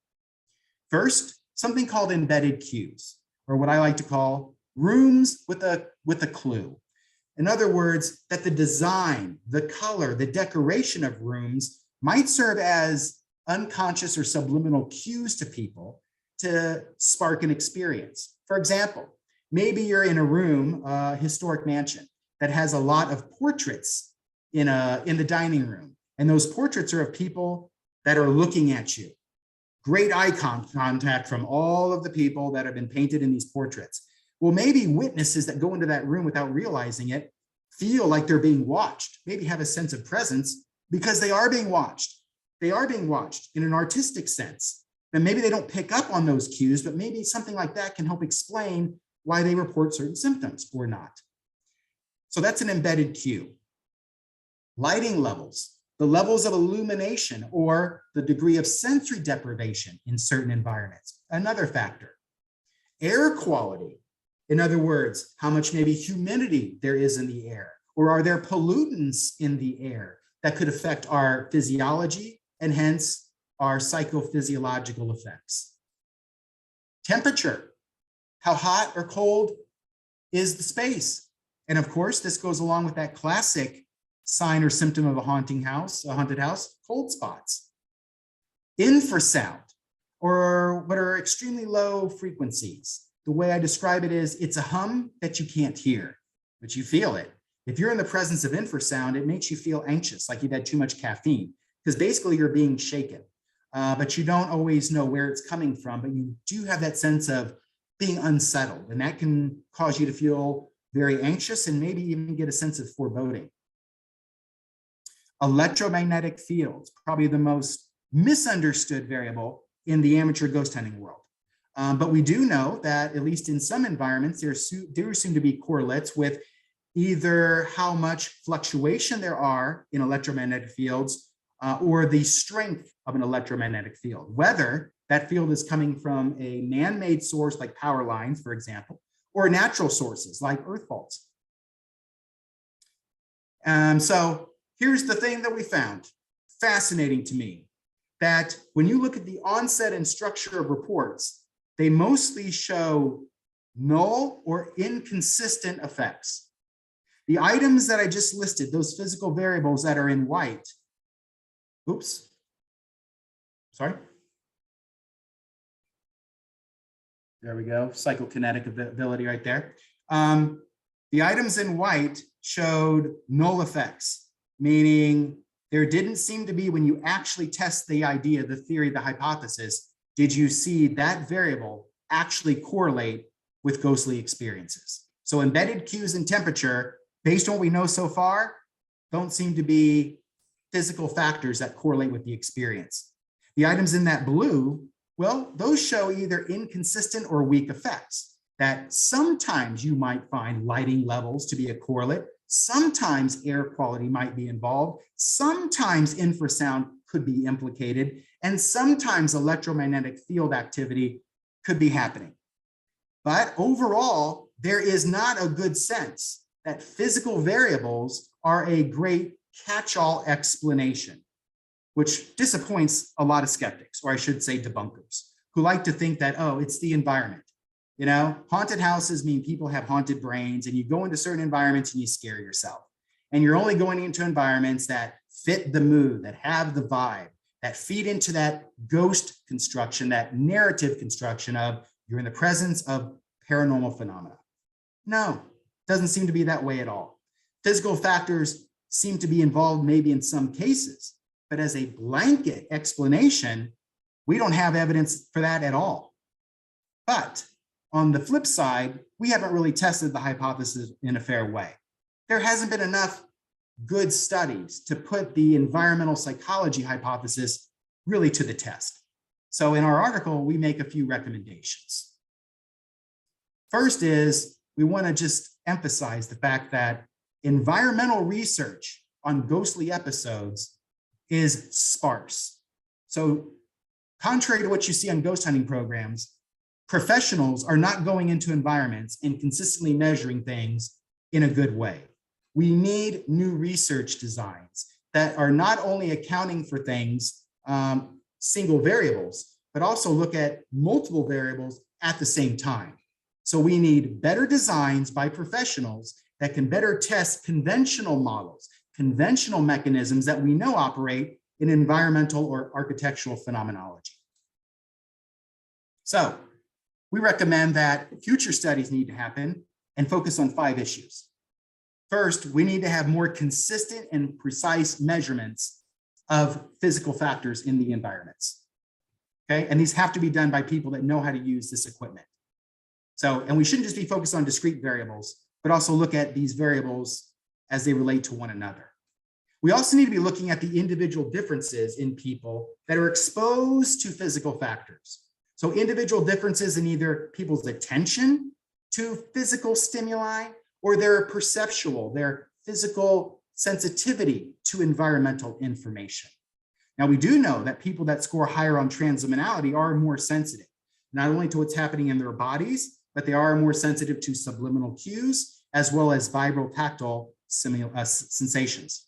First, something called embedded cues, or what I like to call rooms with a clue. In other words, that the design, the color, the decoration of rooms might serve as unconscious or subliminal cues to people to spark an experience. For example, maybe you're in a room, a historic mansion, that has a lot of portraits in the dining room. And those portraits are of people that are looking at you. Great eye contact from all of the people that have been painted in these portraits. Well, maybe witnesses that go into that room without realizing it feel like they're being watched, maybe have a sense of presence because they are being watched. They are being watched in an artistic sense. And maybe they don't pick up on those cues, but maybe something like that can help explain why they report certain symptoms or not. So that's an embedded cue. Lighting levels, the levels of illumination or the degree of sensory deprivation in certain environments, another factor. Air quality, in other words, how much maybe humidity there is in the air, or are there pollutants in the air that could affect our physiology and hence our psychophysiological effects. Temperature, how hot or cold is the space? And of course, this goes along with that classic sign or symptom of a haunted house, cold spots. Infrasound, or what are extremely low frequencies. The way I describe it is it's a hum that you can't hear, but you feel it. If you're in the presence of infrasound, it makes you feel anxious, like you've had too much caffeine, because basically you're being shaken. But you don't always know where it's coming from, but you do have that sense of being unsettled, and that can cause you to feel very anxious and maybe even get a sense of foreboding. Electromagnetic fields, probably the most misunderstood variable in the amateur ghost hunting world. But we do know that at least in some environments, there do seem to be correlates with either how much fluctuation there are in electromagnetic fields or the strength of an electromagnetic field, whether that field is coming from a man-made source like power lines, for example, or natural sources like earth faults. So here's the thing that we found, fascinating to me, that when you look at the onset and structure of reports, they mostly show null or inconsistent effects. The items that I just listed, those physical variables that are in white, oops, sorry. There we go, psychokinetic ability right there. The items in white showed null effects, meaning there didn't seem to be, when you actually test the idea, the theory, the hypothesis, did you see that variable actually correlate with ghostly experiences? So embedded cues and temperature, based on what we know so far, don't seem to be physical factors that correlate with the experience. The items in that blue, well, those show either inconsistent or weak effects, that sometimes you might find lighting levels to be a correlate, sometimes air quality might be involved, sometimes infrasound could be implicated, and sometimes electromagnetic field activity could be happening. But overall, there is not a good sense that physical variables are a great catch-all explanation. which disappoints a lot of skeptics, or I should say debunkers, who like to think that, oh, it's the environment. Haunted houses mean people have haunted brains, and you go into certain environments and you scare yourself. And you're only going into environments that fit the mood, that have the vibe, that feed into that ghost construction, that narrative construction of you're in the presence of paranormal phenomena. No, doesn't seem to be that way at all. Physical factors seem to be involved maybe in some cases, but as a blanket explanation, we don't have evidence for that at all. But on the flip side, we haven't really tested the hypothesis in a fair way. There hasn't been enough good studies to put the environmental psychology hypothesis really to the test. So in our article, we make a few recommendations. First is we want to just emphasize the fact that environmental research on ghostly episodes is sparse. So contrary to what you see on ghost hunting programs, professionals are not going into environments and consistently measuring things in a good way. We need new research designs that are not only accounting for things, single variables, but also look at multiple variables at the same time. So we need better designs by professionals that can better test conventional models, conventional mechanisms that we know operate in environmental or architectural phenomenology. So we recommend that future studies need to happen and focus on 5 issues. First, we need to have more consistent and precise measurements of physical factors in the environments. Okay, and these have to be done by people that know how to use this equipment. So, and we shouldn't just be focused on discrete variables, but also look at these variables as they relate to one another. We also need to be looking at the individual differences in people that are exposed to physical factors. So individual differences in either people's attention to physical stimuli or their perceptual, their physical sensitivity to environmental information. Now, we do know that people that score higher on transliminality are more sensitive, not only to what's happening in their bodies, but they are more sensitive to subliminal cues, as well as vibro-tactile sensations.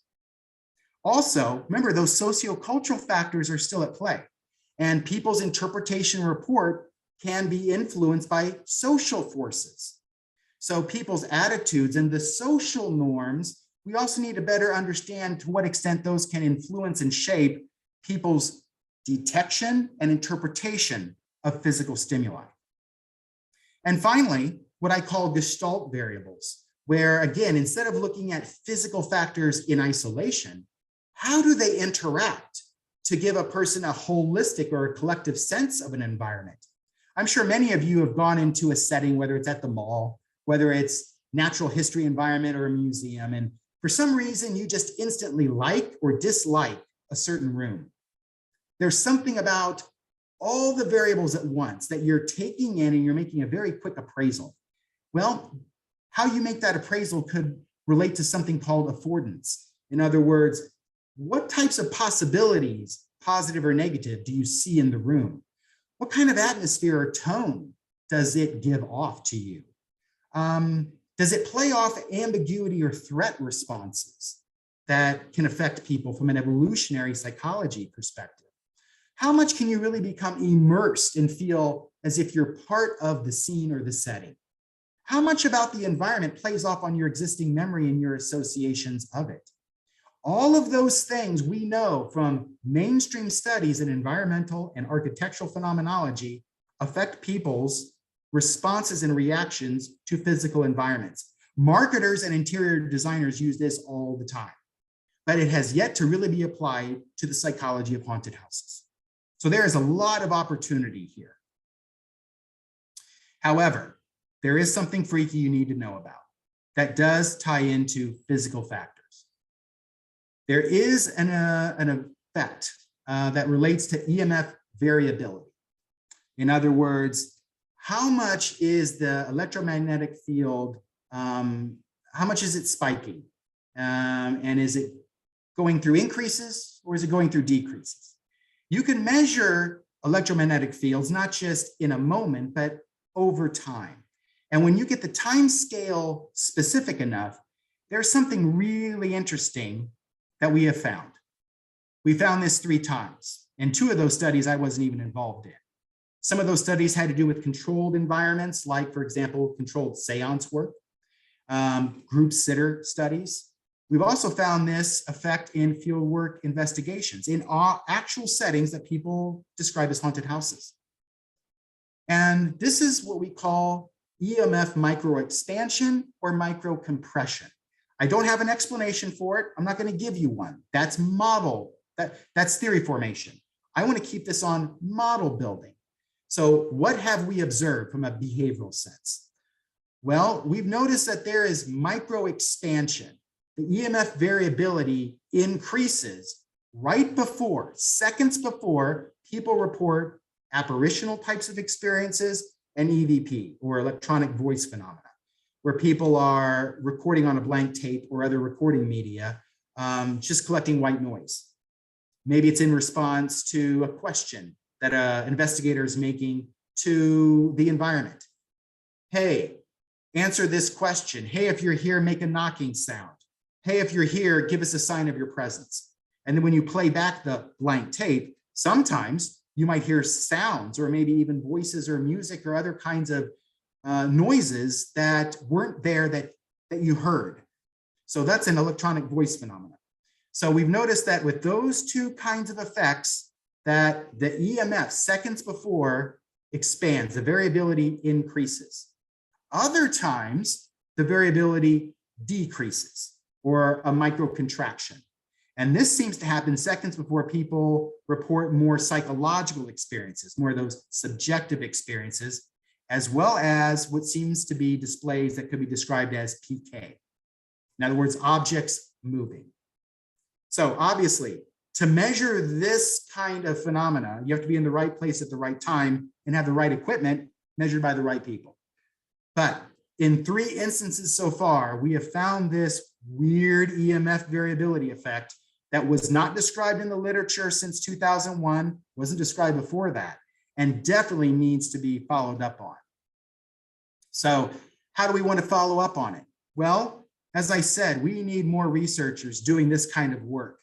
Also, remember, those sociocultural factors are still at play, and people's interpretation report can be influenced by social forces. So people's attitudes and the social norms, we also need to better understand to what extent those can influence and shape people's detection and interpretation of physical stimuli. And finally, what I call gestalt variables, where again, instead of looking at physical factors in isolation, how do they interact to give a person a holistic or a collective sense of an environment? I'm sure many of you have gone into a setting, whether it's at the mall, whether it's natural history environment or a museum, and for some reason you just instantly like or dislike a certain room. There's something about all the variables at once that you're taking in and you're making a very quick appraisal. Well, how you make that appraisal could relate to something called affordance. In other words, what types of possibilities, positive or negative, do you see in the room? What kind of atmosphere or tone does it give off to you? Does it play off ambiguity or threat responses that can affect people from an evolutionary psychology perspective? How much can you really become immersed and feel as if you're part of the scene or the setting? How much about the environment plays off on your existing memory and your associations of it? All of those things we know from mainstream studies in environmental and architectural phenomenology affect people's responses and reactions to physical environments. Marketers and interior designers use this all the time, but it has yet to really be applied to the psychology of haunted houses. So there is a lot of opportunity here. However, there is something freaky you need to know about that does tie into physical factors. There is an effect that relates to EMF variability. In other words, how much is the electromagnetic field, how much is it spiking? And is it going through increases or is it going through decreases? You can measure electromagnetic fields, not just in a moment, but over time. And when you get the time scale specific enough, there's something really interesting that we have found. We found this 3 times, and 2 of those studies I wasn't even involved in. Some of those studies had to do with controlled environments, like, for example, controlled seance work, group sitter studies. We've also found this effect in fieldwork investigations, in actual settings that people describe as haunted houses. And this is what we call EMF microexpansion or microcompression. I don't have an explanation for it. I'm not going to give you one. That's that's theory formation. I want to keep this on model building. So what have we observed from a behavioral sense? Well, we've noticed that there is microexpansion. The EMF variability increases right before, seconds before, people report apparitional types of experiences and EVP, or electronic voice phenomena, where people are recording on a blank tape or other recording media, just collecting white noise. Maybe it's in response to a question that an investigator is making to the environment. Hey, answer this question. Hey, if you're here, make a knocking sound. Hey, if you're here, give us a sign of your presence. And then when you play back the blank tape, sometimes you might hear sounds or maybe even voices or music or other kinds of noises that weren't there that you heard. So that's an electronic voice phenomenon. So we've noticed that with those 2 kinds of effects, that the EMF seconds before expands, the variability increases. Other times, the variability decreases, or a microcontraction. And this seems to happen seconds before people report more psychological experiences, more of those subjective experiences, as well as what seems to be displays that could be described as PK. In other words, objects moving. So obviously, to measure this kind of phenomena, you have to be in the right place at the right time and have the right equipment measured by the right people. But in 3 instances so far, we have found this weird EMF variability effect that was not described in the literature since 2001, wasn't described before that, and definitely needs to be followed up on. So how do we want to follow up on it? Well, as I said, we need more researchers doing this kind of work.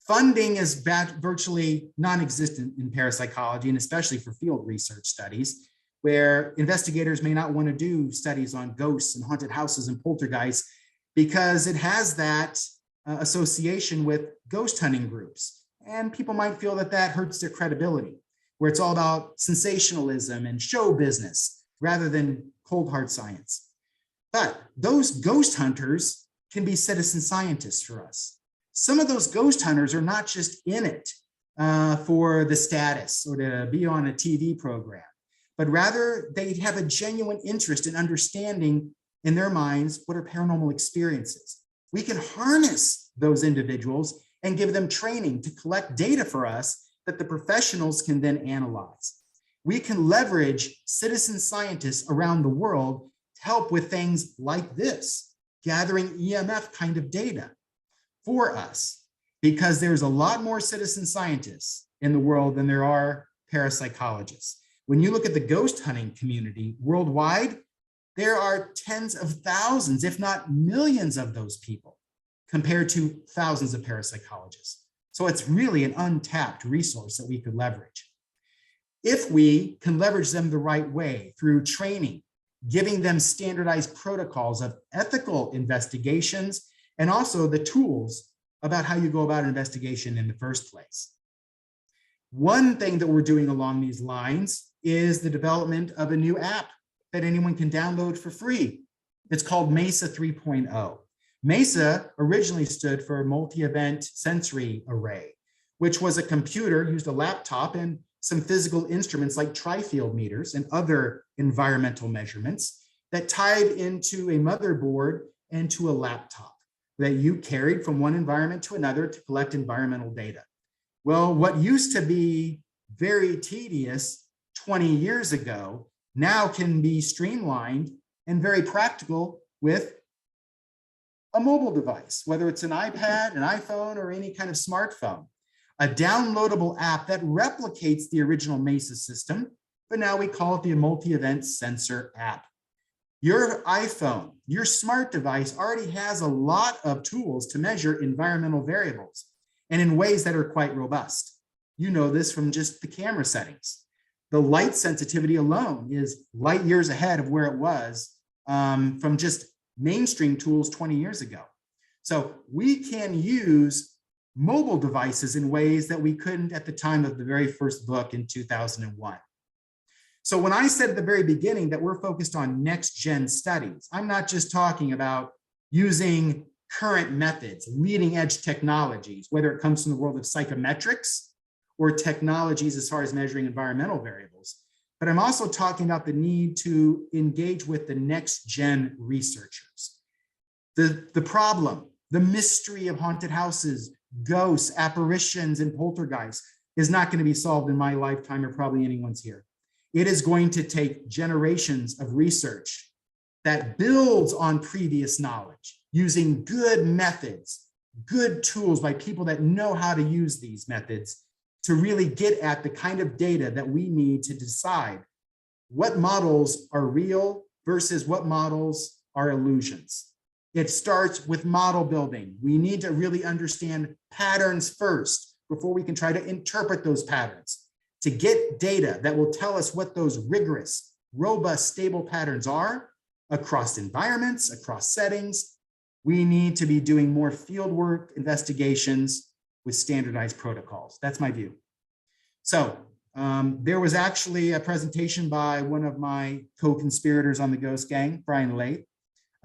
Funding is virtually non-existent in parapsychology, and especially for field research studies, where investigators may not want to do studies on ghosts and haunted houses and poltergeists because it has that association with ghost hunting groups. And people might feel that that hurts their credibility, where it's all about sensationalism and show business rather than cold hard science. But those ghost hunters can be citizen scientists for us. Some of those ghost hunters are not just in it for the status or to be on a TV program, but rather they have a genuine interest in understanding in their minds what are paranormal experiences. We can harness those individuals and give them training to collect data for us that the professionals can then analyze. We can leverage citizen scientists around the world to help with things like this, gathering EMF kind of data for us, because there's a lot more citizen scientists in the world than there are parapsychologists. When you look at the ghost hunting community worldwide, there are tens of thousands, if not millions of those people, compared to thousands of parapsychologists. So it's really an untapped resource that we could leverage. If we can leverage them the right way through training, giving them standardized protocols of ethical investigations, and also the tools about how you go about an investigation in the first place. One thing that we're doing along these lines is the development of a new app that anyone can download for free. It's called MESA 3.0. MESA originally stood for Multi-Event Sensory Array, which was a computer, used a laptop and some physical instruments like tri-field meters and other environmental measurements that tied into a motherboard and to a laptop that you carried from one environment to another to collect environmental data. Well, what used to be very tedious 20 years ago now can be streamlined and very practical with a mobile device, whether it's an iPad, an iPhone, or any kind of smartphone. A downloadable app that replicates the original MESA system, but now we call it the Multi-Event Sensor app. Your iPhone, your smart device already has a lot of tools to measure environmental variables. and in ways that are quite robust. You know this from just the camera settings. The light sensitivity alone is light years ahead of where it was from just mainstream tools 20 years ago. So we can use mobile devices in ways that we couldn't at the time of the very first book in 2001. So when I said at the very beginning that we're focused on next gen studies, I'm not just talking about using current methods, leading edge technologies, whether it comes from the world of psychometrics or technologies as far as measuring environmental variables, but I'm also talking about the need to engage with the next gen researchers. The problem, the mystery of haunted houses, ghosts, apparitions, and poltergeists is not going to be solved in my lifetime or probably anyone's here. It is going to take generations of research that builds on previous knowledge, using good methods, good tools by people that know how to use these methods to really get at the kind of data that we need to decide what models are real versus what models are illusions. It starts with model building. We need to really understand patterns first before we can try to interpret those patterns. To get data that will tell us what those rigorous, robust, stable patterns are across environments, across settings, we need to be doing more fieldwork investigations with standardized protocols. That's my view. So there was actually a presentation by one of my co-conspirators on the Ghost Gang, Brian Late,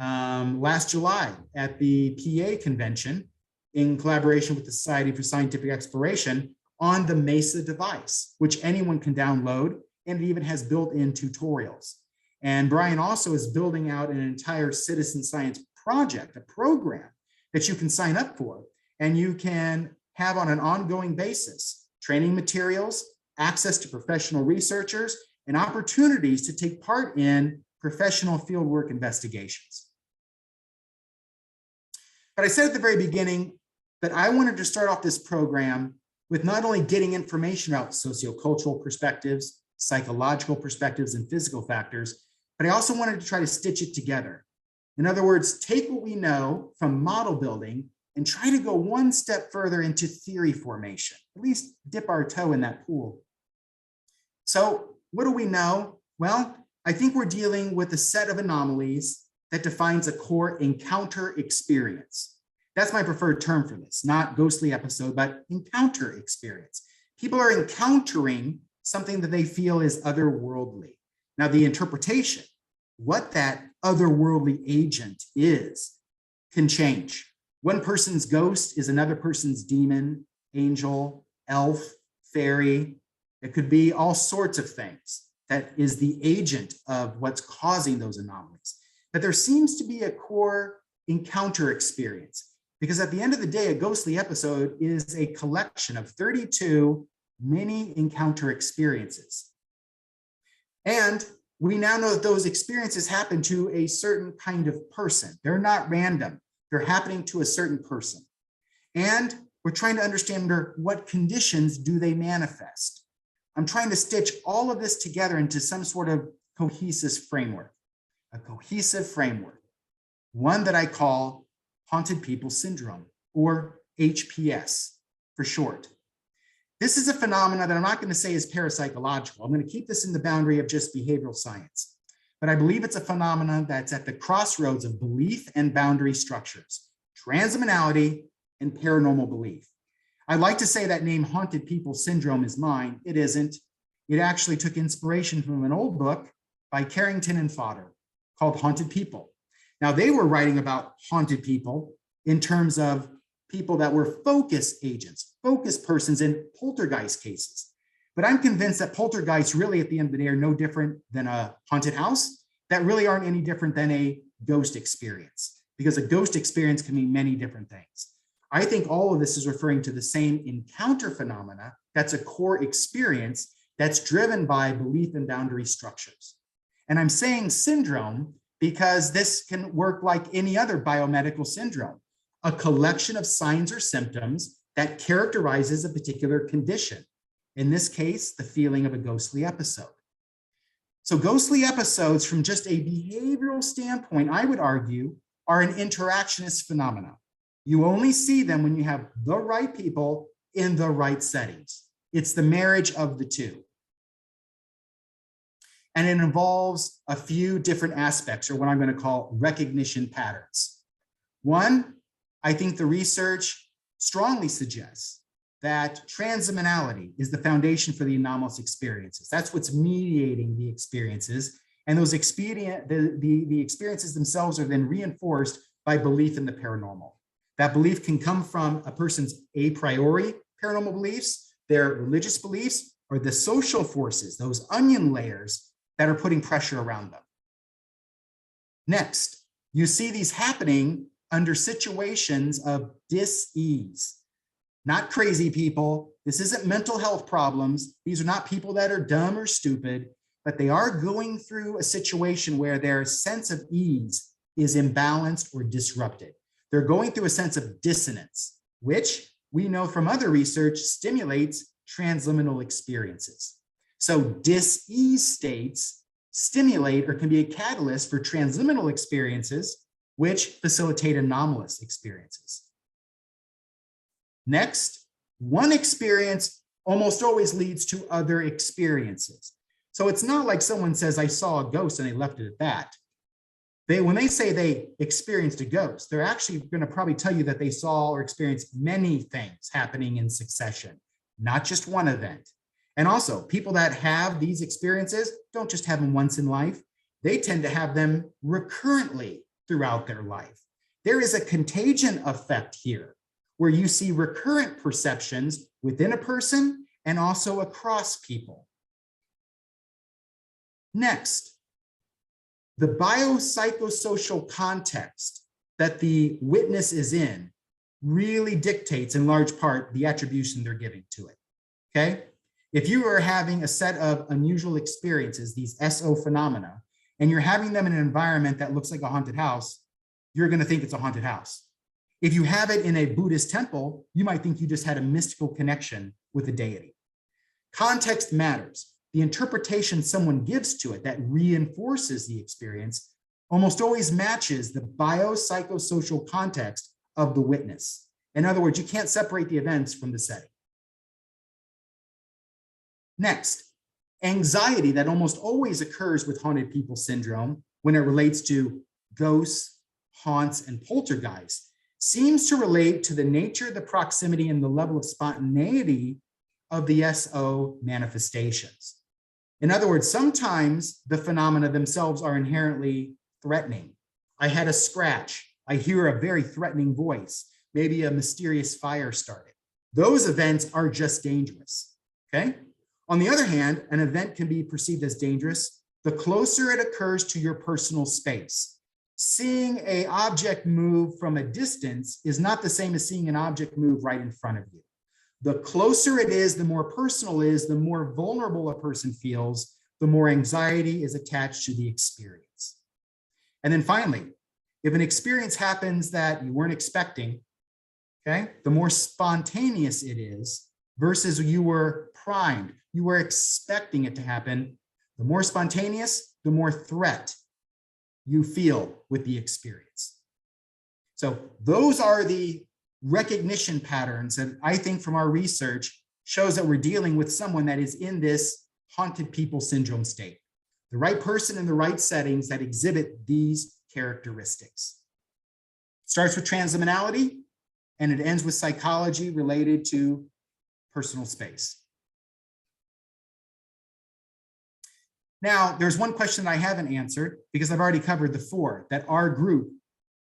last July at the PA convention in collaboration with the Society for Scientific Exploration on the MESA device, which anyone can download, and it even has built-in tutorials. And Brian also is building out an entire citizen science project, a program that you can sign up for, and you can have on an ongoing basis, training materials, access to professional researchers, and opportunities to take part in professional fieldwork investigations. But I said at the very beginning that I wanted to start off this program with not only getting information about sociocultural perspectives, psychological perspectives, and physical factors, but I also wanted to try to stitch it together. In other words, take what we know from model building and try to go one step further into theory formation, at least dip our toe in that pool. So what do we know? Well, I think we're dealing with a set of anomalies that defines a core encounter experience. That's my preferred term for this, not ghostly episode, but encounter experience. People are encountering something that they feel is otherworldly. Now, the interpretation, what that otherworldly agent is, can change. One person's ghost is another person's demon, angel, elf, fairy. It could be all sorts of things that is the agent of what's causing those anomalies. But there seems to be a core encounter experience, because at the end of the day, a ghostly episode is a collection of 32 mini encounter experiences. And we now know that those experiences happen to a certain kind of person. They're not random. They're happening to a certain person. And we're trying to understand under what conditions do they manifest. I'm trying to stitch all of this together into some sort of cohesive framework, one that I call Haunted People Syndrome, or HPS for short. This is a phenomenon that I'm not going to say is parapsychological. I'm going to keep this in the boundary of just behavioral science. But I believe it's a phenomenon that's at the crossroads of belief and boundary structures, transdimensionality and paranormal belief. I'd like to say that name Haunted People Syndrome is mine. It isn't. It actually took inspiration from an old book by Carrington and Fodder called Haunted People. Now, they were writing about haunted people in terms of people that were focus agents, focus persons in poltergeist cases. But I'm convinced that poltergeists really at the end of the day are no different than a haunted house, that really aren't any different than a ghost experience, because a ghost experience can mean many different things. I think all of this is referring to the same encounter phenomena that's a core experience that's driven by belief and boundary structures. And I'm saying syndrome because this can work like any other biomedical syndrome, a collection of signs or symptoms that characterizes a particular condition. In this case, the feeling of a ghostly episode. So ghostly episodes, from just a behavioral standpoint, I would argue, are an interactionist phenomenon. You only see them when you have the right people in the right settings. It's the marriage of the two. And it involves a few different aspects, or what I'm going to call recognition patterns. One, I think the research strongly suggests that transdimensionality is the foundation for the anomalous experiences. That's what's mediating the experiences. And those the experiences themselves are then reinforced by belief in the paranormal. That belief can come from a person's a priori paranormal beliefs, their religious beliefs, or the social forces, those onion layers that are putting pressure around them. Next, you see these happening under situations of dis-ease. Not crazy people. This isn't mental health problems. These are not people that are dumb or stupid, but they are going through a situation where their sense of ease is imbalanced or disrupted. They're going through a sense of dissonance, which we know from other research stimulates transliminal experiences. So dis-ease states stimulate or can be a catalyst for transliminal experiences, which facilitate anomalous experiences. Next, one experience almost always leads to other experiences. So it's not like someone says, I saw a ghost and they left it at that. When they say they experienced a ghost, they're actually going to probably tell you that they saw or experienced many things happening in succession, not just one event. And also, people that have these experiences don't just have them once in life. They tend to have them recurrently throughout their life. There is a contagion effect here where you see recurrent perceptions within a person and also across people. Next, the biopsychosocial context that the witness is in really dictates in large part the attribution they're giving to it, okay? If you are having a set of unusual experiences, these SO phenomena, and you're having them in an environment that looks like a haunted house, you're gonna think it's a haunted house. If you have it in a Buddhist temple, you might think you just had a mystical connection with a deity. Context matters. The interpretation someone gives to it that reinforces the experience almost always matches the biopsychosocial context of the witness. In other words, you can't separate the events from the setting. Next, anxiety that almost always occurs with haunted people syndrome when it relates to ghosts, haunts, and poltergeists seems to relate to the nature, the proximity, and the level of spontaneity of the SO manifestations. In other words, sometimes the phenomena themselves are inherently threatening. I had a scratch. I hear a very threatening voice. Maybe a mysterious fire started. Those events are just dangerous, okay? On the other hand, an event can be perceived as dangerous the closer it occurs to your personal space. Seeing an object move from a distance is not the same as seeing an object move right in front of you. The closer it is, the more personal it is, the more vulnerable a person feels, the more anxiety is attached to the experience. And then finally, if an experience happens that you weren't expecting, okay, the more spontaneous it is versus you were primed, you were expecting it to happen, the more spontaneous, the more threat you feel with the experience. So those are the recognition patterns that I think from our research shows that we're dealing with someone that is in this haunted people syndrome state. The right person in the right settings that exhibit these characteristics. It starts with transdimensionality and it ends with psychology related to personal space. Now, there's one question that I haven't answered because I've already covered the four that our group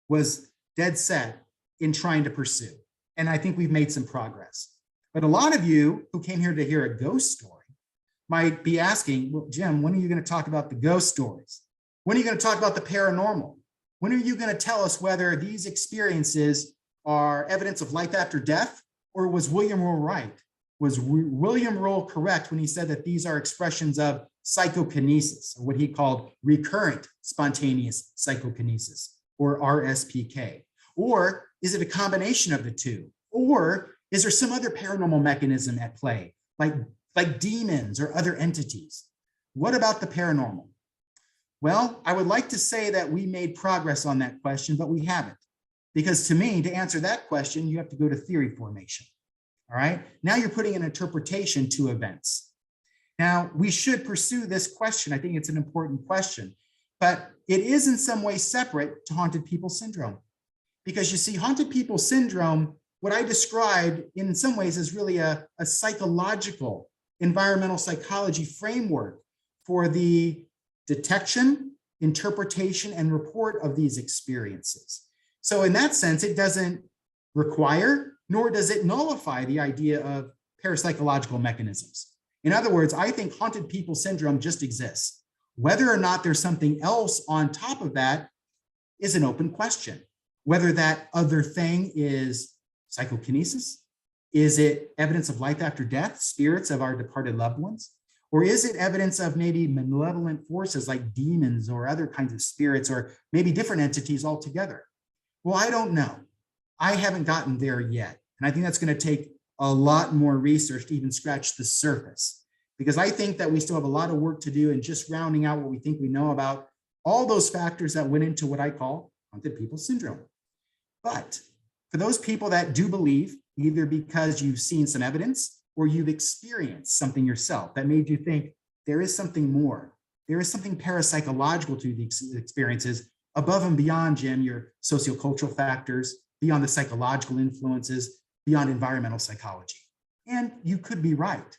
was dead set in trying to pursue. And I think we've made some progress. But a lot of you who came here to hear a ghost story might be asking, well, Jim, when are you going to talk about the ghost stories? When are you going to talk about the paranormal? When are you going to tell us whether these experiences are evidence of life after death, or was William Rowe right? Was William Rowe correct when he said that these are expressions of psychokinesis, or what he called recurrent spontaneous psychokinesis, or RSPK? Or is it a combination of the two? Or is there some other paranormal mechanism at play, like demons or other entities? What about the paranormal? Well, I would like to say that we made progress on that question, but we haven't, Because to me, to answer that question, you have to go to theory formation. All right. Now you're putting an interpretation to events. Now, we should pursue this question. I think it's an important question, but it is in some way separate to haunted people syndrome. Because you see, haunted people syndrome, what I described in some ways is really a psychological, environmental psychology framework for the detection, interpretation, and report of these experiences. So in that sense, it doesn't require, nor does it nullify the idea of parapsychological mechanisms. In other words, I think haunted people syndrome just exists. Whether or not there's something else on top of that is an open question. Whether that other thing is psychokinesis, is it evidence of life after death, spirits of our departed loved ones? Or is it evidence of maybe malevolent forces like demons or other kinds of spirits, or maybe different entities altogether? Well, I don't know. I haven't gotten there yet. And I think that's going to take a lot more research to even scratch the surface, because I think that we still have a lot of work to do in just rounding out what we think we know about all those factors that went into what I call haunted people syndrome. But for those people that do believe, either because you've seen some evidence or you've experienced something yourself that made you think there is something more, there is something parapsychological to these experiences above and beyond, Jim, your sociocultural factors, beyond the psychological influences, beyond environmental psychology. And you could be right,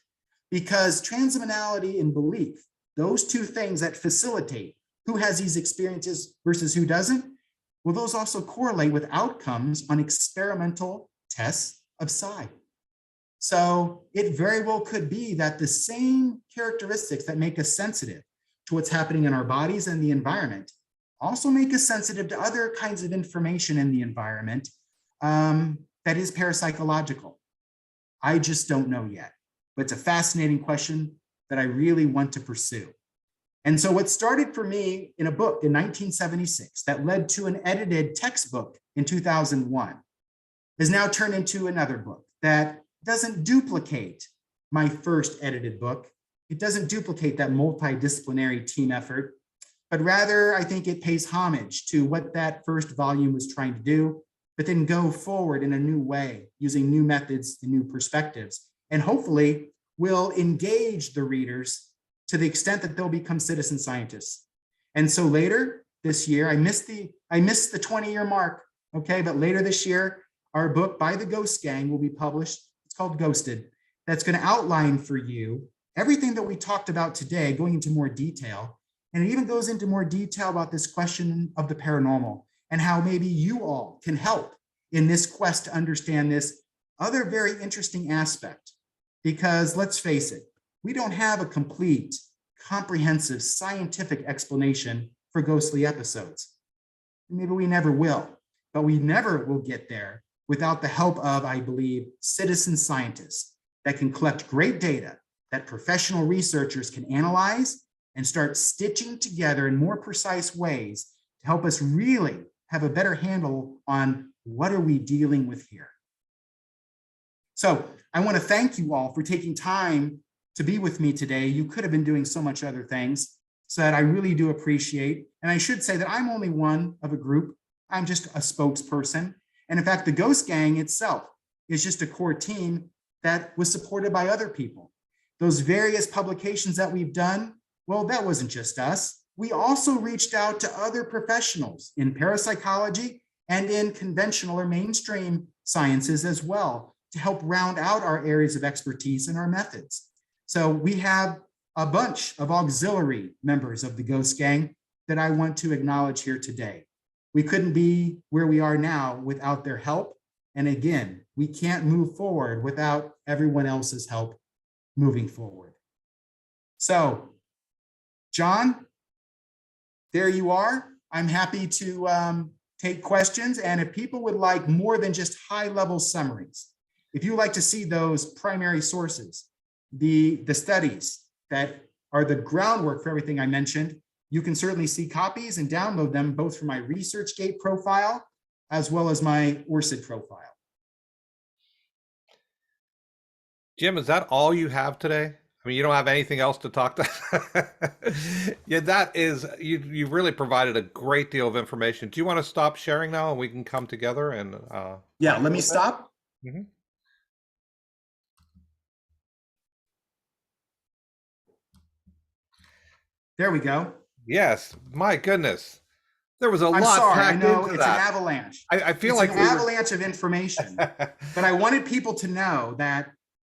because transdimensionality and belief, those two things that facilitate who has these experiences versus who doesn't, well, those also correlate with outcomes on experimental tests of psi. So it very well could be that the same characteristics that make us sensitive to what's happening in our bodies and the environment also make us sensitive to other kinds of information in the environment that is parapsychological. I just don't know yet, but it's a fascinating question that I really want to pursue. And so what started for me in a book in 1976 that led to an edited textbook in 2001 is now turned into another book that doesn't duplicate my first edited book. It doesn't duplicate that multidisciplinary team effort, but rather I think it pays homage to what that first volume was trying to do, but then go forward in a new way, using new methods and new perspectives, and hopefully will engage the readers to the extent that they'll become citizen scientists. And so later this year, I missed the 20-year mark, okay, but later this year, our book by the Ghost Gang will be published. It's called Ghosted. That's going to outline for you everything that we talked about today, going into more detail. And it even goes into more detail about this question of the paranormal and how maybe you all can help in this quest to understand this other very interesting aspect. Because let's face it, we don't have a complete, comprehensive scientific explanation for ghostly episodes. Maybe we never will, but we never will get there without the help of, I believe, citizen scientists that can collect great data that professional researchers can analyze and start stitching together in more precise ways to help us really have a better handle on what are we dealing with here. So I want to thank you all for taking time to be with me today. You could have been doing so much other things, so that I really do appreciate. And I should say that I'm only one of a group. I'm just a spokesperson. And in fact, the Ghost Gang itself is just a core team that was supported by other people. Those various publications that we've done, well, that wasn't just us. We also reached out to other professionals in parapsychology and in conventional or mainstream sciences as well to help round out our areas of expertise and our methods. So we have a bunch of auxiliary members of the Ghost Gang that I want to acknowledge here today. We couldn't be where we are now without their help. And again, we can't move forward without everyone else's help moving forward. So, John, there you are. I'm happy to take questions. And if people would like more than just high-level summaries, if you like to see those primary sources, the studies that are the groundwork for everything I mentioned, you can certainly see copies and download them both from my ResearchGate profile as well as my ORCID profile. Jim, is that all you have today? I mean, you don't have anything else to talk to. Yeah, that is, you really provided a great deal of information. Do you want to stop sharing now and we can come together and Yeah, talk a let me little bit? stop. Mhm. There we go. Yes, my goodness. There was a I'm lot sorry, I packed know into it's an that. avalanche. I feel It's an like we were. avalanche of information, but I wanted people to know that,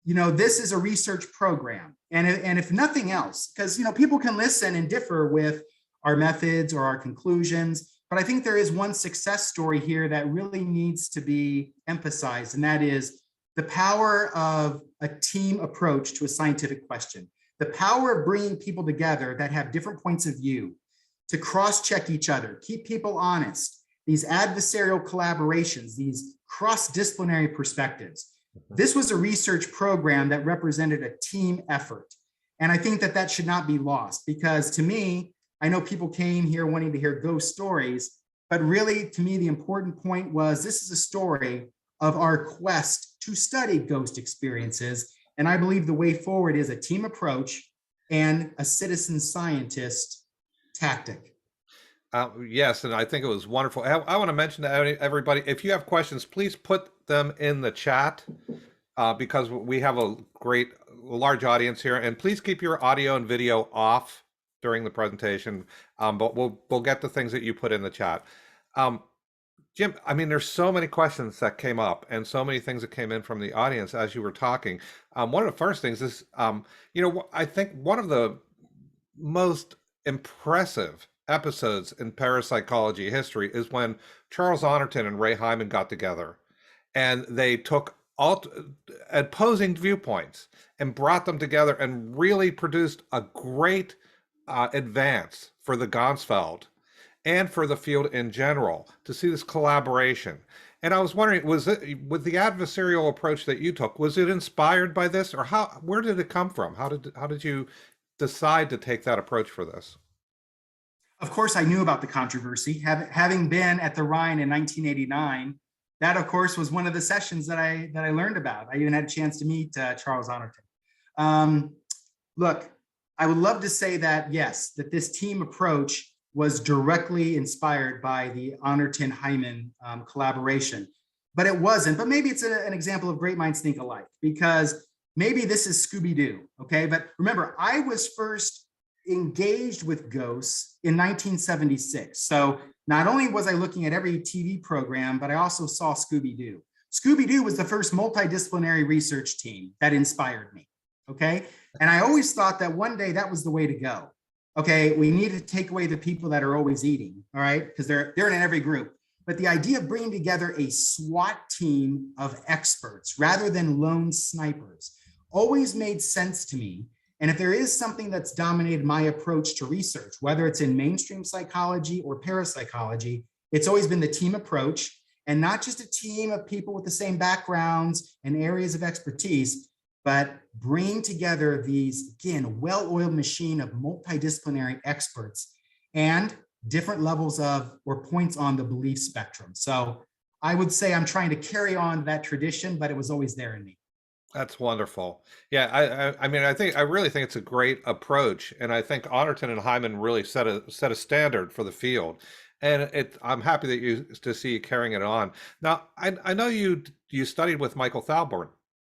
this is a research program. And if nothing else, because, people can listen and differ with our methods or our conclusions, but I think there is one success story here that really needs to be emphasized, and that is the power of a team approach to a scientific question, the power of bringing people together that have different points of view to cross-check each other, keep people honest, these adversarial collaborations, these cross-disciplinary perspectives. This was a research program that represented a team effort. And I think that that should not be lost, because to me, I know people came here wanting to hear ghost stories, but really to me, the important point was this is a story of our quest to study ghost experiences. And I believe the way forward is a team approach and a citizen scientist tactic. Yes, and I think it was wonderful. I want to mention to everybody, if you have questions, please put them in the chat because we have a large audience here. And please keep your audio and video off during the presentation, but we'll get the things that you put in the chat. Jim, I mean, there's so many questions that came up and so many things that came in from the audience as you were talking. One of the first things is, I think one of the most impressive episodes in parapsychology history is when Charles Honorton and Ray Hyman got together and they took all opposing viewpoints and brought them together and really produced a great advance for the Ganzfeld and for the field in general to see this collaboration. And I was wondering, was it with the adversarial approach that you took, was it inspired by this, or where did it come from? How did you decide to take that approach for this? Of course, I knew about the controversy. Having been at the Rhine in 1989, that of course was one of the sessions that I learned about. I even had a chance to meet Charles Honorton. Look, I would love to say that yes, that this team approach was directly inspired by the Honorton-Hyman collaboration, but it wasn't. But maybe it's an example of great minds think alike, because maybe this is Scooby-Doo, okay? But remember, I was first engaged with ghosts in 1976. So not only was I looking at every TV program, but I also saw Scooby-Doo. Scooby-Doo was the first multidisciplinary research team that inspired me, okay? And I always thought that one day that was the way to go. Okay, we need to take away the people that are always eating, all right? Because they're in every group. But the idea of bringing together a SWAT team of experts rather than lone snipers always made sense to me. And if there is something that's dominated my approach to research, whether it's in mainstream psychology or parapsychology, it's always been the team approach, and not just a team of people with the same backgrounds and areas of expertise, but bringing together these, again, well-oiled machine of multidisciplinary experts and different levels of or points on the belief spectrum. So I would say I'm trying to carry on that tradition, but it was always there in me. That's wonderful. Yeah, I mean, I really think it's a great approach, and I think Honorton and Hyman really set a standard for the field, and I'm happy that to see you carrying it on. Now, I know you studied with Michael Thalborn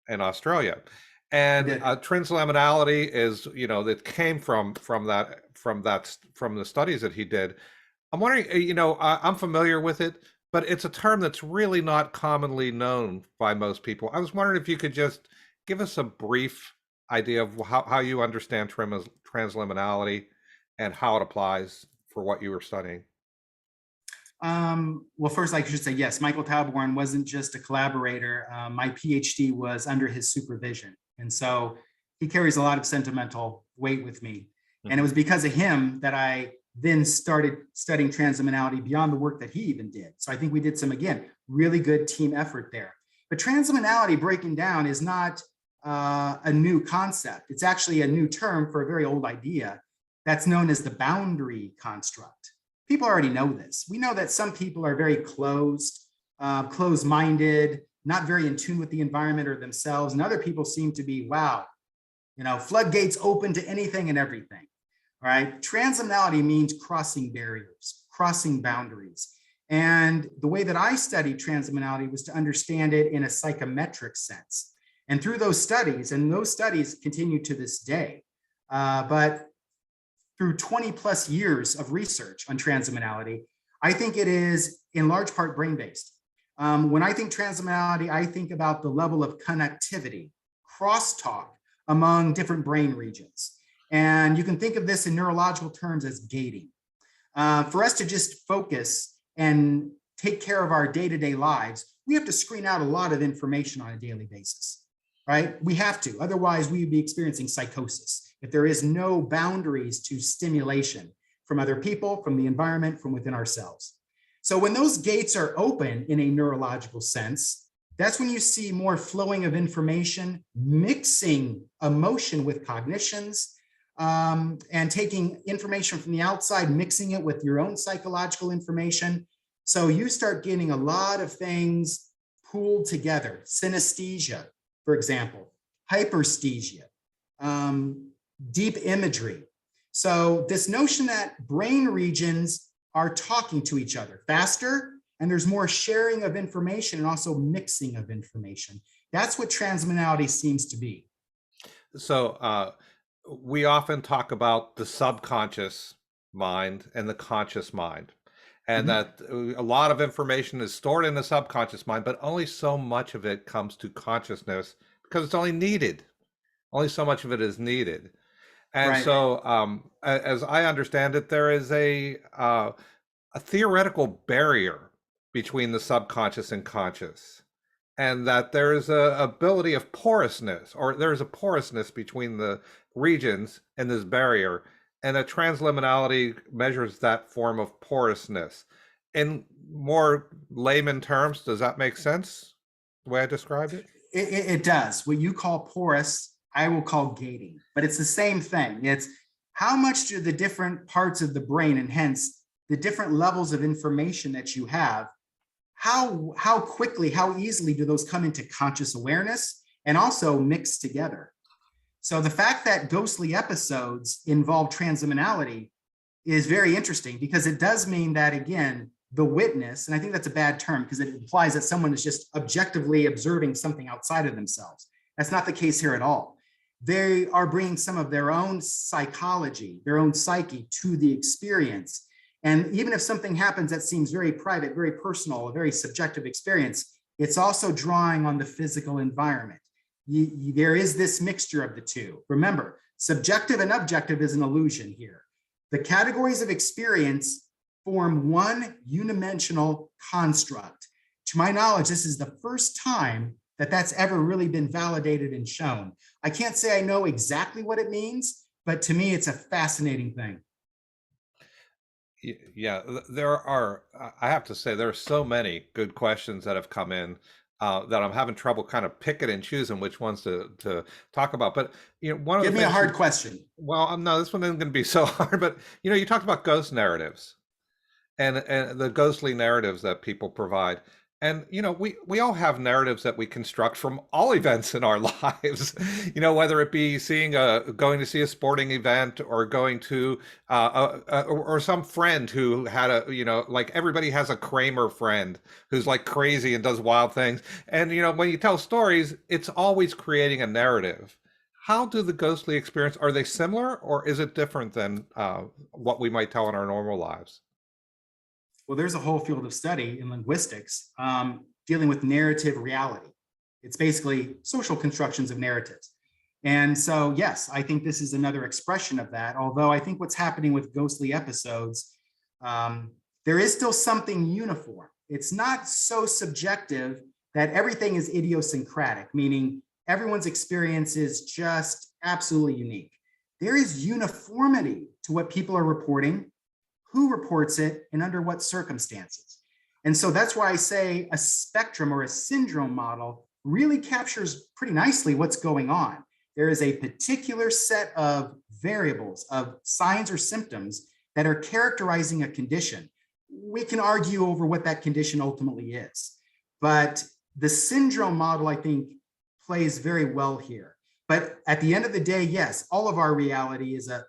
in Australia, I and did. translaminality is that came from the studies that he did. I'm wondering, I'm familiar with it, but it's a term that's really not commonly known by most people. I was wondering if you could just give us a brief idea of how you understand transliminality and how it applies for what you were studying. Well, first, I should say, yes, Michael Talborn wasn't just a collaborator. My PhD was under his supervision. And so he carries a lot of sentimental weight with me. And it was because of him that I then started studying transliminality beyond the work that he even did. So I think we did some, again, really good team effort there. But transliminality breaking down is not a new concept. It's actually a new term for a very old idea that's known as the boundary construct. People already know this. We know that some people are very closed-minded, not very in tune with the environment or themselves, and other people seem to be, wow, floodgates open to anything and everything. All right. Transliminality means crossing barriers, crossing boundaries. And the way that I studied transliminality was to understand it in a psychometric sense. And through those studies, and those studies continue to this day, but through 20 plus years of research on transliminality, I think it is in large part brain-based. When I think transliminality, I think about the level of connectivity, crosstalk among different brain regions. And you can think of this in neurological terms as gating. For us to just focus and take care of our day-to-day lives, we have to screen out a lot of information on a daily basis, right? We have to, otherwise we would be experiencing psychosis if there is no boundaries to stimulation from other people, from the environment, from within ourselves. So when those gates are open in a neurological sense, that's when you see more flowing of information, mixing emotion with cognitions, and taking information from the outside, mixing it with your own psychological information. So you start getting a lot of things pooled together. Synesthesia, for example, hyperesthesia, deep imagery. So this notion that brain regions are talking to each other faster, and there's more sharing of information and also mixing of information. That's what transliminality seems to be. So we often talk about the subconscious mind and the conscious mind, and that a lot of information is stored in the subconscious mind, but only so much of it comes to consciousness because it's only needed. Only so much of it is needed. And Right. so, as I understand it, there is a theoretical barrier between the subconscious and conscious, and that there is a ability of porousness, or there's a porousness between the regions in this barrier, and a transliminality measures that form of porousness. In more layman terms, does that make sense, the way I described it? It does. What you call porous, I will call gating, but it's the same thing. It's how much do the different parts of the brain, and hence the different levels of information that you have, how quickly, how easily do those come into conscious awareness and also mix together? So the fact that ghostly episodes involve transliminality is very interesting, because it does mean that, again, the witness, and I think that's a bad term because it implies that someone is just objectively observing something outside of themselves. That's not the case here at all. They are bringing some of their own psychology, their own psyche to the experience. And even if something happens that seems very private, very personal, a very subjective experience, it's also drawing on the physical environment. There is this mixture of the two. Remember, subjective and objective is an illusion here. The categories of experience form one unidimensional construct. To my knowledge, this is the first time that that's ever really been validated and shown. I can't say I know exactly what it means, but to me, it's a fascinating thing. Yeah, there are, I have to say, there are so many good questions that have come in that I'm having trouble kind of picking and choosing which ones to talk about. But, one of Give the me a things, hard question. well, no, this one isn't going to be so hard, but, you talked about ghost narratives and the ghostly narratives that people provide. And we all have narratives that we construct from all events in our lives. Whether it be going to see a sporting event, or going to or some friend who had like everybody has a Kramer friend who's like crazy and does wild things. And when you tell stories, it's always creating a narrative. How do the ghostly experience, are they similar, or is it different than what we might tell in our normal lives? Well, there's a whole field of study in linguistics dealing with narrative reality. It's basically social constructions of narratives. And so, yes, I think this is another expression of that. Although I think what's happening with ghostly episodes, there is still something uniform. It's not so subjective that everything is idiosyncratic, meaning everyone's experience is just absolutely unique. There is uniformity to what people are reporting, who reports it, and under what circumstances. And so that's why I say a spectrum or a syndrome model really captures pretty nicely what's going on. There is a particular set of variables, of signs or symptoms that are characterizing a condition. We can argue over what that condition ultimately is, but the syndrome model, I think, plays very well here. But at the end of the day, yes, all of our reality is a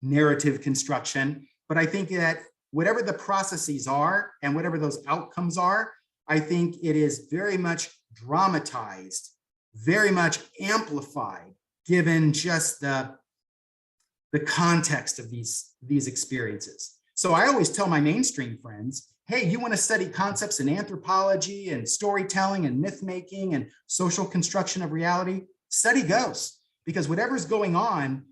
narrative construction. But I think that whatever the processes are and whatever those outcomes are, I think it is very much dramatized, very much amplified, given just the context of these experiences. So I always tell my mainstream friends, hey, you want to study concepts in anthropology and storytelling and myth making and social construction of reality, study ghosts, because whatever's going on,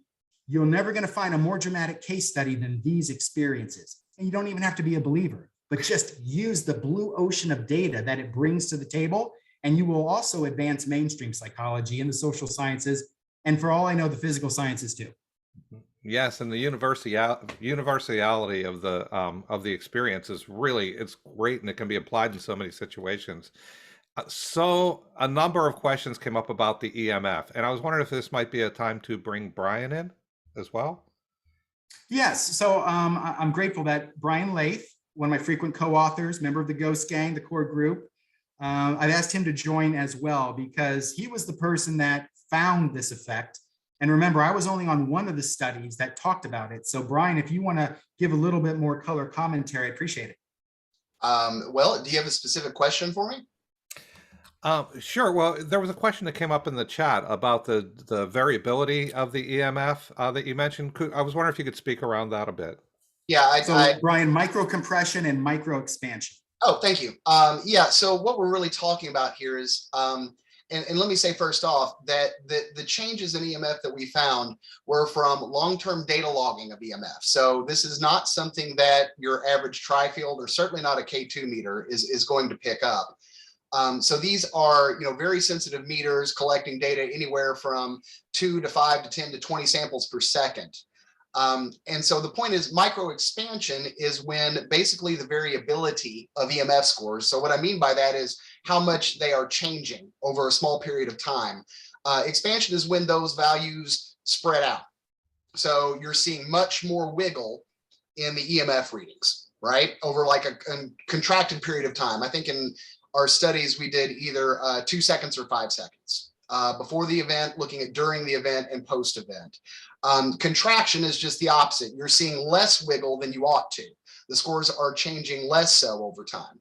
you're never going to find a more dramatic case study than these experiences. And you don't even have to be a believer, but just use the blue ocean of data that it brings to the table. And you will also advance mainstream psychology and the social sciences. And for all I know, the physical sciences too. Yes, and the universality of the experience is really, it's great, and it can be applied in so many situations. So a number of questions came up about the EMF, and I was wondering if this might be a time to bring Brian in as well. Yes, so I'm grateful that Brian Lath, one of my frequent co-authors, member of the Ghost Gang, the core group, I've asked him to join as well because he was the person that found this effect. And remember, I was only on one of the studies that talked about it. So Brian, if you want to give a little bit more color commentary, I appreciate it. Well, do you have a specific question for me? Sure. Well, there was a question that came up in the chat about the variability of the EMF that you mentioned. I was wondering if you could speak around that a bit. Yeah, So Brian, micro compression and micro expansion. Oh, thank you. Yeah, so what we're really talking about here is, and let me say first off that the changes in EMF that we found were from long-term data logging of EMF. So this is not something that your average tri-field, or certainly not a K2 meter, is going to pick up. So these are, very sensitive meters collecting data anywhere from 2 to 5 to 10 to 20 samples per second. And so the point is, micro expansion is when basically the variability of EMF scores. So what I mean by that is how much they are changing over a small period of time. Expansion is when those values spread out. So you're seeing much more wiggle in the EMF readings, right? Over like a contracted period of time. I think in our studies, we did either 2 seconds or 5 seconds. Before the event, looking at during the event and post event. Contraction is just the opposite. You're seeing less wiggle than you ought to. The scores are changing less so over time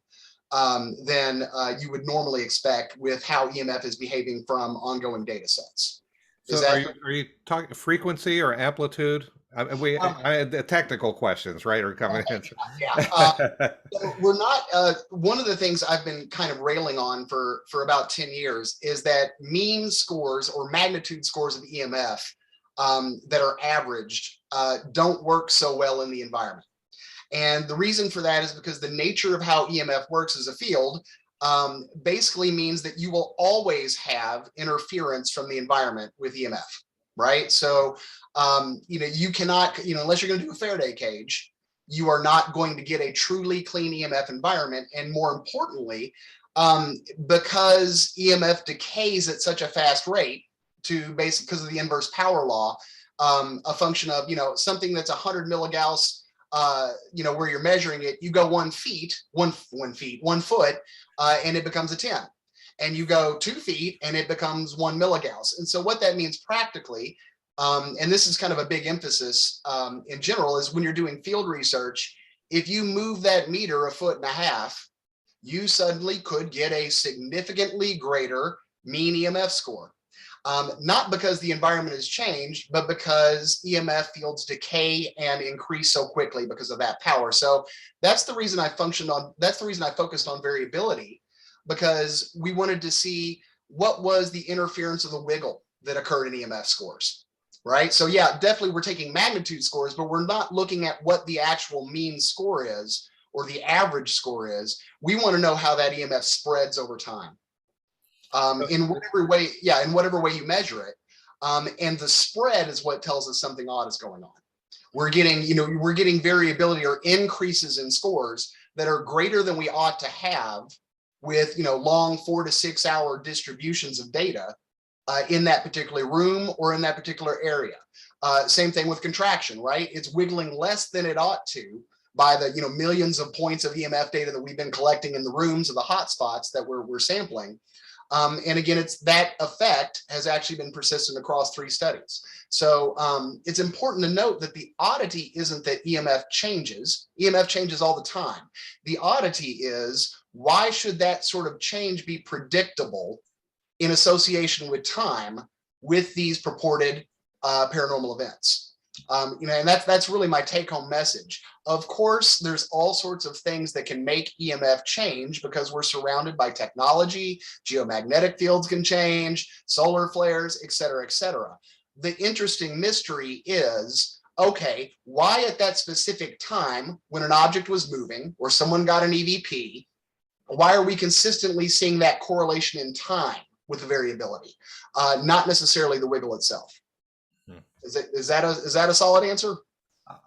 than you would normally expect with how EMF is behaving from ongoing data sets. So are you talking frequency or amplitude? The technical questions, right, are coming in. Yeah. So we're not, one of the things I've been kind of railing on for about 10 years is that mean scores or magnitude scores of EMF that are averaged don't work so well in the environment. And the reason for that is because the nature of how EMF works as a field basically means that you will always have interference from the environment with EMF, right? So, you cannot, unless you're going to do a Faraday cage, you are not going to get a truly clean EMF environment. And more importantly, because EMF decays at such a fast rate to basically because of the inverse power law, a function of, something that's 100 milligauss, where you're measuring it, you go 1 foot, and it becomes a 10. And you go 2 feet and it becomes 1 milligauss. And so what that means practically, and this is kind of a big emphasis in general, is when you're doing field research, if you move that meter 1.5 feet, you suddenly could get a significantly greater mean EMF score. Not because the environment has changed, but because EMF fields decay and increase so quickly because of that power. So that's the reason I focused on variability, because we wanted to see what was the interference of the wiggle that occurred in EMF scores, right? So yeah, definitely we're taking magnitude scores, but we're not looking at what the actual mean score is or the average score is. We want to know how that EMF spreads over time. In whatever way you measure it. And the spread is what tells us something odd is going on. We're getting variability or increases in scores that are greater than we ought to have with, long 4 to 6 hour distributions of data in that particular room or in that particular area. Same thing with contraction, right? It's wiggling less than it ought to by the, millions of points of EMF data that we've been collecting in the rooms of the hotspots that we're sampling. And again, it's that effect has actually been persistent across 3 studies. So it's important to note that the oddity isn't that EMF changes. EMF changes all the time. The oddity is, why should that sort of change be predictable in association with time with these purported paranormal events? And that's really my take-home message. Of course, there's all sorts of things that can make EMF change because we're surrounded by technology. Geomagnetic fields can change, solar flares, et cetera, et cetera. The interesting mystery is, okay, why at that specific time when an object was moving or someone got an EVP, why are we consistently seeing that correlation in time with the variability, not necessarily the wiggle itself? Is that a solid answer?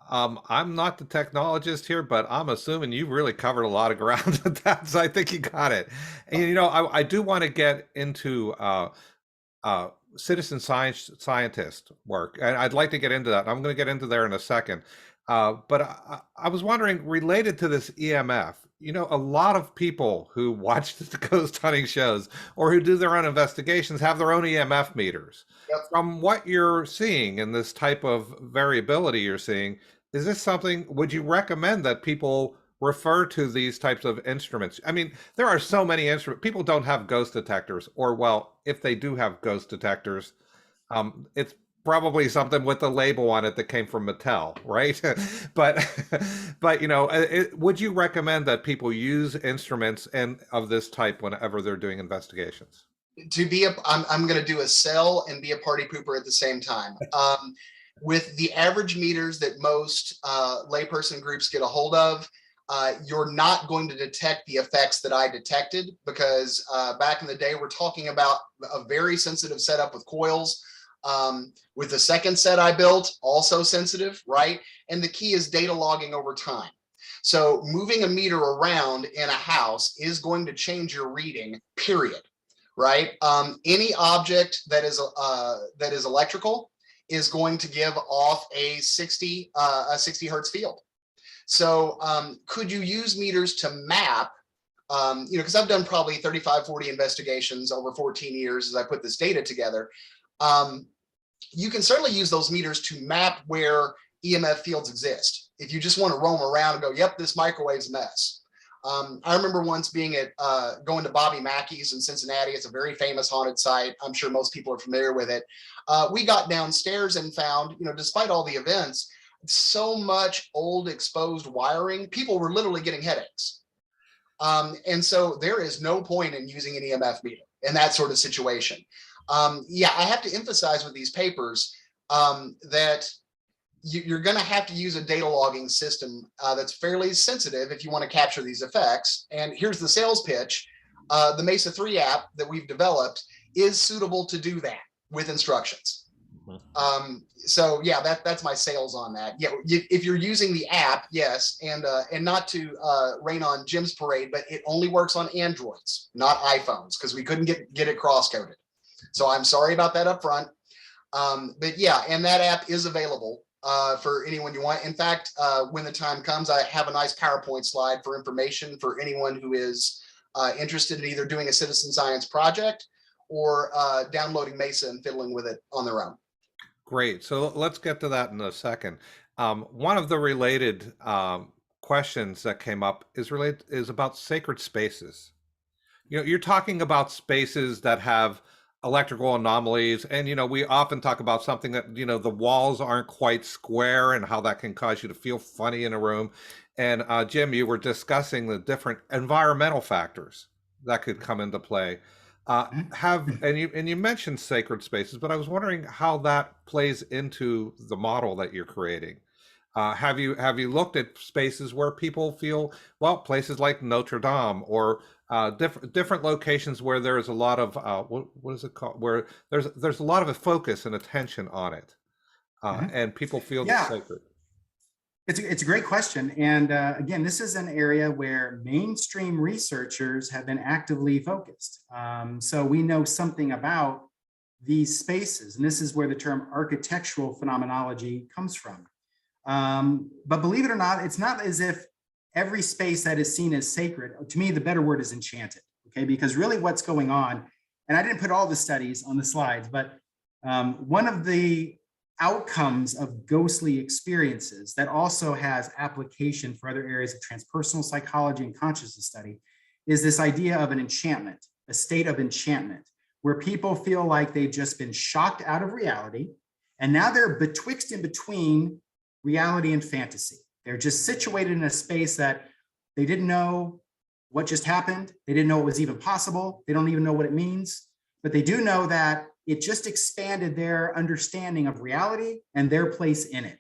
I'm not the technologist here, but I'm assuming you really covered a lot of ground with that. So I think you got it. And I do want to get into citizen scientist work, and I'd like to get into that. I'm going to get into there in a second. But I was wondering, related to this EMF, a lot of people who watch the ghost hunting shows or who do their own investigations have their own EMF meters. Yep. From what you're seeing in this type of variability you're seeing, is this something, would you recommend that people refer to these types of instruments? I mean, there are so many instruments. People don't have ghost detectors, or, well, if they do have ghost detectors, it's probably something with a label on it that came from Mattel, right? but would you recommend that people use instruments and of this type whenever they're doing investigations? I'm going to do a sell and be a party pooper at the same time. With the average meters that most layperson groups get a hold of, you're not going to detect the effects that I detected, because back in the day, we're talking about a very sensitive setup with coils. With the second set I built, also sensitive, right? And the key is data logging over time. So moving a meter around in a house is going to change your reading, period, right? Any object that is electrical is going to give off a 60 hertz field. So could you use meters to map, because I've done probably 35, 40 investigations over 14 years as I put this data together. You can certainly use those meters to map where EMF fields exist. If you just want to roam around and go, yep, this microwave's a mess. I remember once being at going to Bobby Mackey's in Cincinnati. It's a very famous haunted site. I'm sure most people are familiar with it. We got downstairs and found, despite all the events, so much old exposed wiring, people were literally getting headaches. And so there is no point in using an EMF meter in that sort of situation. Yeah, I have to emphasize with these papers that you're going to have to use a data logging system that's fairly sensitive if you want to capture these effects. And here's the sales pitch. The Mesa 3 app that we've developed is suitable to do that with instructions. So yeah, that's my sales on that. Yeah, if you're using the app, yes, and not to rain on Jim's parade, but it only works on Androids, not iPhones, because we couldn't get it cross-coded. So I'm sorry about that up front. But yeah, and that app is available for anyone you want. In fact, when the time comes, I have a nice PowerPoint slide for information for anyone who is interested in either doing a citizen science project or downloading Mesa and fiddling with it on their own. Great. So let's get to that in a second. One of the related questions that came up is about sacred spaces. You're talking about spaces that have electrical anomalies, and we often talk about something that the walls aren't quite square and how that can cause you to feel funny in a room. And Jim, you were discussing the different environmental factors that could come into play. And you mentioned sacred spaces, but I was wondering how that plays into the model that you're creating. Have you looked at spaces where people feel, well, places like Notre Dame or different locations where there is a lot of what is it called, where there's a lot of a focus and attention on it, and people feel it's sacred. It's a great question. And again, this is an area where mainstream researchers have been actively focused. So we know something about these spaces, and this is where the term architectural phenomenology comes from. But believe it or not, it's not as if every space that is seen as sacred. To me, the better word is enchanted, okay? Because really what's going on and I didn't put all the studies on the slides, but one of the outcomes of ghostly experiences that also has application for other areas of transpersonal psychology and consciousness study is this idea of an enchantment, a state of enchantment, where people feel like they've just been shocked out of reality, and now they're betwixt in between reality and fantasy. They're just situated in a space that they didn't know what just happened. They didn't know it was even possible. They don't even know what it means, but they do know that it just expanded their understanding of reality and their place in it.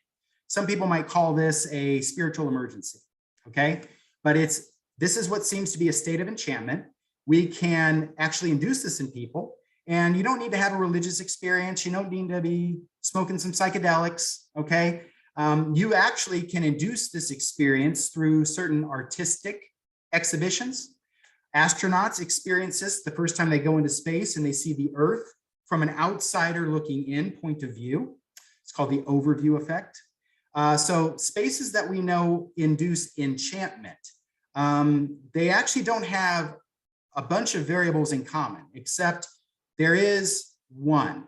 Some people might call this a spiritual emergency, okay? But this is what seems to be a state of enchantment. We can actually induce this in people, and you don't need to have a religious experience. You don't need to be smoking some psychedelics, okay? You actually can induce this experience through certain artistic exhibitions. Astronauts experience this the first time they go into space and they see the Earth from an outsider looking in point of view. It's called the overview effect. So spaces that we know induce enchantment, they actually don't have a bunch of variables in common, except there is one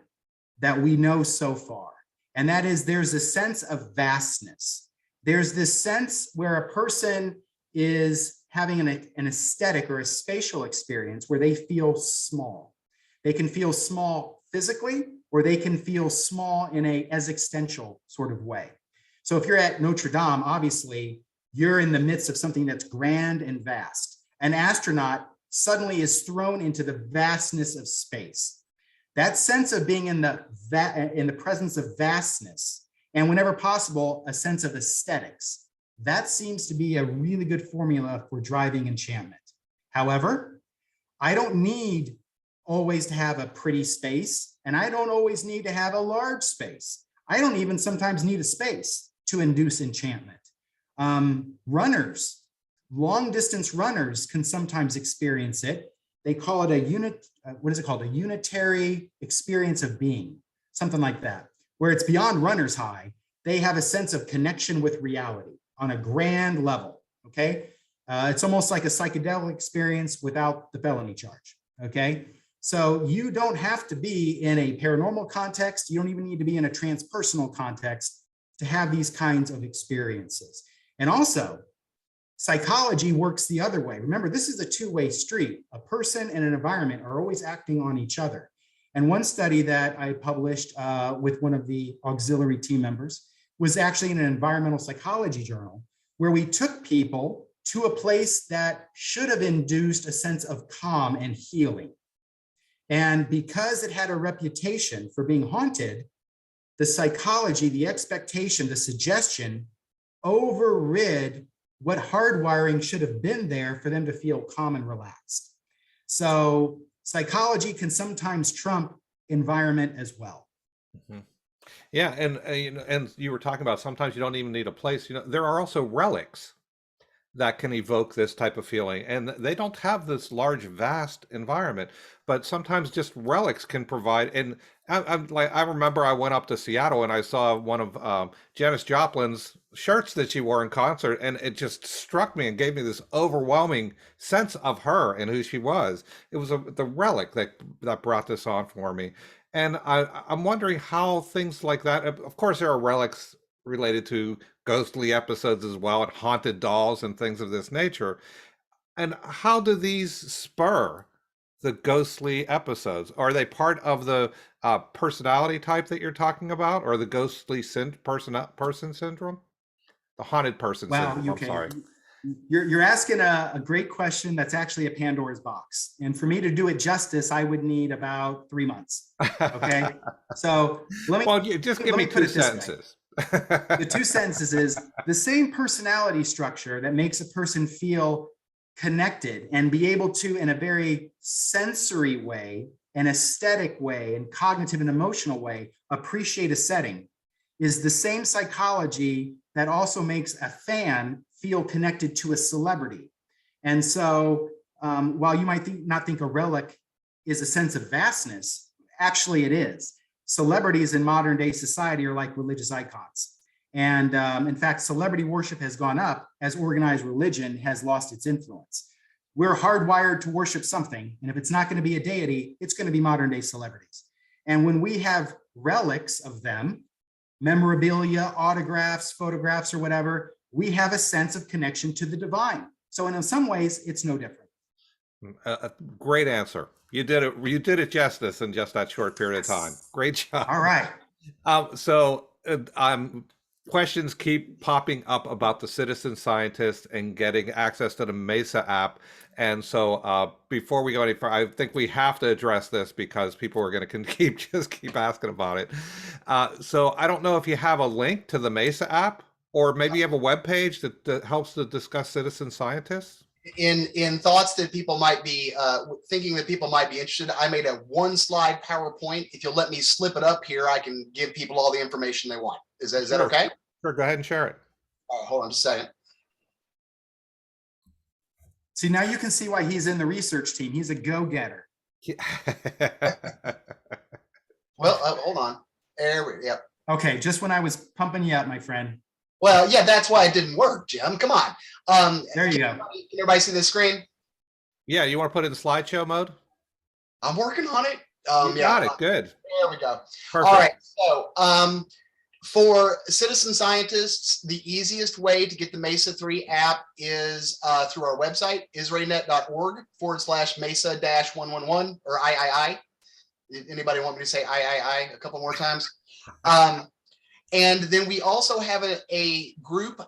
that we know so far. And that is there's a sense of vastness. There's this sense where a person is having an aesthetic or a spatial experience where they feel small. They can feel small physically, or they can feel small in a existential sort of way. So if you're at Notre Dame, obviously, you're in the midst of something that's grand and vast. An astronaut suddenly is thrown into the vastness of space. That sense of being in the presence of vastness, and whenever possible, a sense of aesthetics, that seems to be a really good formula for driving enchantment. However, I don't need always to have a pretty space, and I don't always need to have a large space. I don't even sometimes need a space to induce enchantment. Runners, long distance runners can sometimes experience it. They call it a unitary experience of being, something like that, where it's beyond runner's high. They have a sense of connection with reality on a grand level, okay? It's almost like a psychedelic experience without the felony charge, okay? So you don't have to be in a paranormal context. You don't even need to be in a transpersonal context to have these kinds of experiences. And also, psychology works the other way. Remember, this is a two-way street. A person and an environment are always acting on each other. And one study that I published with one of the auxiliary team members was actually in an environmental psychology journal, where we took people to a place that should have induced a sense of calm and healing. And because it had a reputation for being haunted, the psychology, the expectation, the suggestion overrid what hardwiring should have been there for them to feel calm and relaxed. So psychology can sometimes trump environment as well. Mm-hmm. Yeah, and you were talking about sometimes you don't even need a place. There are also relics that can evoke this type of feeling, and they don't have this large, vast environment, but sometimes just relics can provide. And I remember I went up to Seattle and I saw one of Janis Joplin's shirts that she wore in concert, and it just struck me and gave me this overwhelming sense of her and who she was. It was the relic that brought this on for me. And I'm wondering how things like that, of course, there are relics related to ghostly episodes as well, and haunted dolls and things of this nature. And how do these spur the ghostly episodes? Are they part of the personality type that you're talking about, or the ghostly person syndrome? The haunted person syndrome, I'm sorry. You're asking a great question that's actually a Pandora's box. And for me to do it justice, I would need about 3 months. Okay. So let me. Well, just give me 2 sentences. The 2 sentences is the same personality structure that makes a person feel connected and be able to, in a very sensory way, an aesthetic way, and cognitive and emotional way, appreciate a setting, is the same psychology that also makes a fan feel connected to a celebrity. And so while you might not think a relic is a sense of vastness, actually it is. Celebrities in modern day society are like religious icons. And in fact, celebrity worship has gone up as organized religion has lost its influence. we're hardwired to worship something. And if it's not going to be a deity, it's going to be modern day celebrities. And when we have relics of them, memorabilia, autographs, photographs, or whatever, we have a sense of connection to the divine. So in some ways, it's no different. A great answer. You did it. You did it justice in just that short period of time. Great job. All right. Questions keep popping up about the citizen scientist and getting access to the Mesa app. And so before we go any further, I think we have to address this because people are going to keep asking about it. So I don't know if you have a link to the Mesa app, or maybe you have a web page that helps to discuss citizen scientists. In thoughts that people might be thinking that people might be interested, I made a 1-slide PowerPoint. If you'll let me slip it up here, I can give people all the information they want. Is that Sure. okay? Sure, go ahead and share it. All right, hold on just a second. See, now you can see why he's in the research team. He's a go-getter. Well, hold on. Yep. Okay, just when I was pumping you up, my friend. Well, yeah, that's why it didn't work, Jim. Come on. There you go. Can everybody see the screen? Yeah, you want to put it in slideshow mode? I'm working on it. You got it. Good. There we go. Perfect. All right. So for citizen scientists, the easiest way to get the Mesa 3 app is through our website, israelnet.org/Mesa-111 or III. Anybody want me to say III a couple more times? And then we also have a group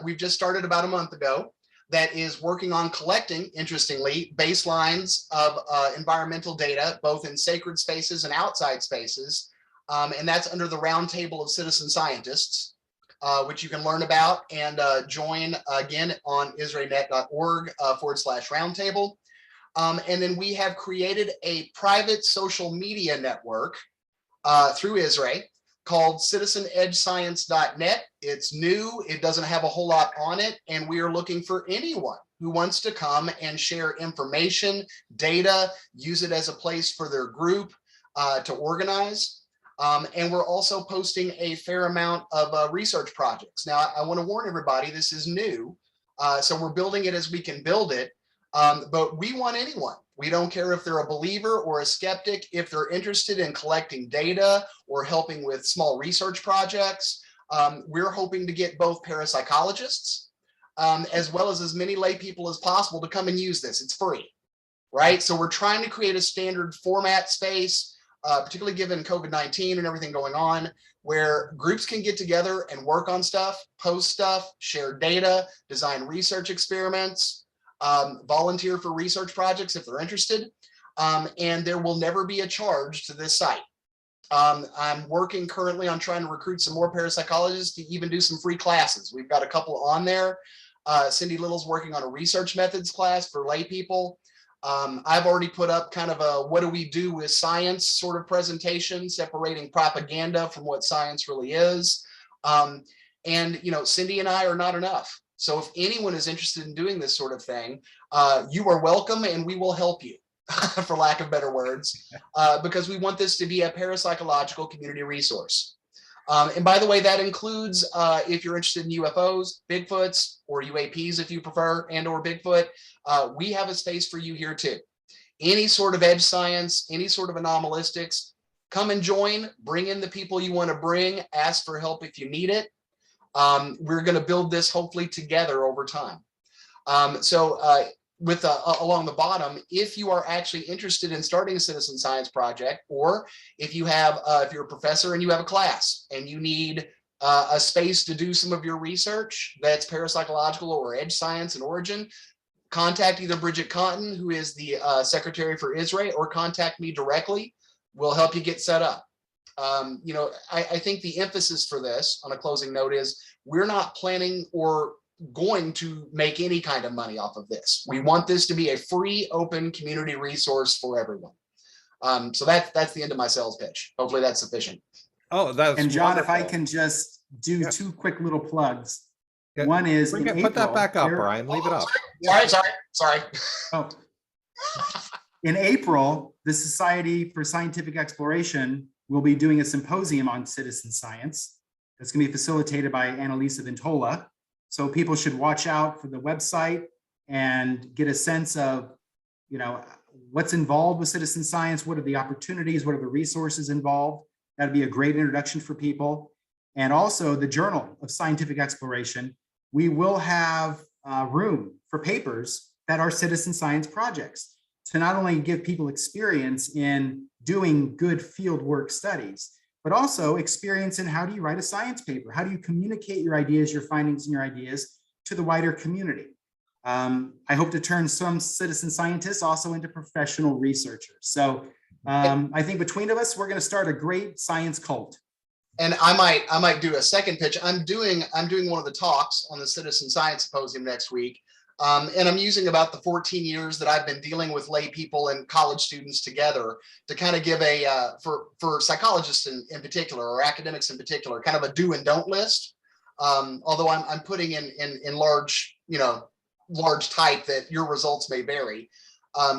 we've just started about a month ago that is working on collecting, interestingly, baselines of environmental data, both in sacred spaces and outside spaces. And that's under the Roundtable of Citizen Scientists, which you can learn about and join again on israelnet.org/roundtable. And then we have created a private social media network through Israel called citizenedgescience.net. It's new. It doesn't have a whole lot on it. And we are looking for anyone who wants to come and share information, data, use it as a place for their group to organize. And we're also posting a fair amount of research projects. Now, I want to warn everybody, this is new. So we're building it as we can build it. But we want anyone. We don't care if they're a believer or a skeptic. If they're interested in collecting data or helping with small research projects, we're hoping to get both parapsychologists as well as many lay people as possible to come and use this. It's free, right? So we're trying to create a standard format space, particularly given COVID-19 and everything going on, where groups can get together and work on stuff, post stuff, share data, design research experiments, volunteer for research projects if they're interested, and there will never be a charge to this site. I'm working currently on trying to recruit some more parapsychologists to even do some free classes. We've got a couple on there. Cindy Little's working on a research methods class for lay people. I've already put up kind of a what do we do with science sort of presentation, separating propaganda from what science really is. And you know, Cindy and I are not enough. So if anyone is interested in doing this sort of thing, you are welcome and we will help you, for lack of better words, because we want this to be a parapsychological community resource. And by the way, that includes if you're interested in UFOs, Bigfoots, or UAPs if you prefer, and or Bigfoot, we have a space for you here too. Any sort of edge science, any sort of anomalistics, come and join, bring in the people you want to bring, ask for help if you need it. We're going to build this hopefully together over time. With along the bottom, if you are actually interested in starting a citizen science project, or if you have, if you're a professor and you have a class and you need a space to do some of your research that's parapsychological or edge science and origin, contact either Bridget Cotton, who is the Secretary for Israel, or contact me directly. We'll help you get set up. You know, I think the emphasis for this on a closing note is we're not planning or going to make any kind of money off of this. We want this to be a free, open community resource for everyone. So that's the end of my sales pitch. Hopefully that's sufficient. Oh, that's And John, wonderful. if I can just do Yeah. 2 quick little plugs. Yeah. One is in Put that April, back up, there- Brian. Leave it up. Sorry. Oh. In April, the Society for Scientific Exploration will be doing a symposium on citizen science. That's going to be facilitated by Annalisa Ventola. So people should watch out for the website and get a sense of, what's involved with citizen science, what are the opportunities, what are the resources involved. That'd be a great introduction for people. And also the Journal of Scientific Exploration. We will have room for papers that are citizen science projects to not only give people experience in doing good field work studies, but also experience in how do you write a science paper? How do you communicate your ideas, your findings and your ideas to the wider community? I hope to turn some citizen scientists also into professional researchers. So I think between of us, we're going to start a great science cult. And I might do a second pitch. I'm doing one of the talks on the Citizen Science Symposium next week. And I'm using about the 14 years that I've been dealing with lay people and college students together to kind of give a, for psychologists in particular, or academics in particular, kind of a do and don't list. Although I'm putting in large, large type that your results may vary.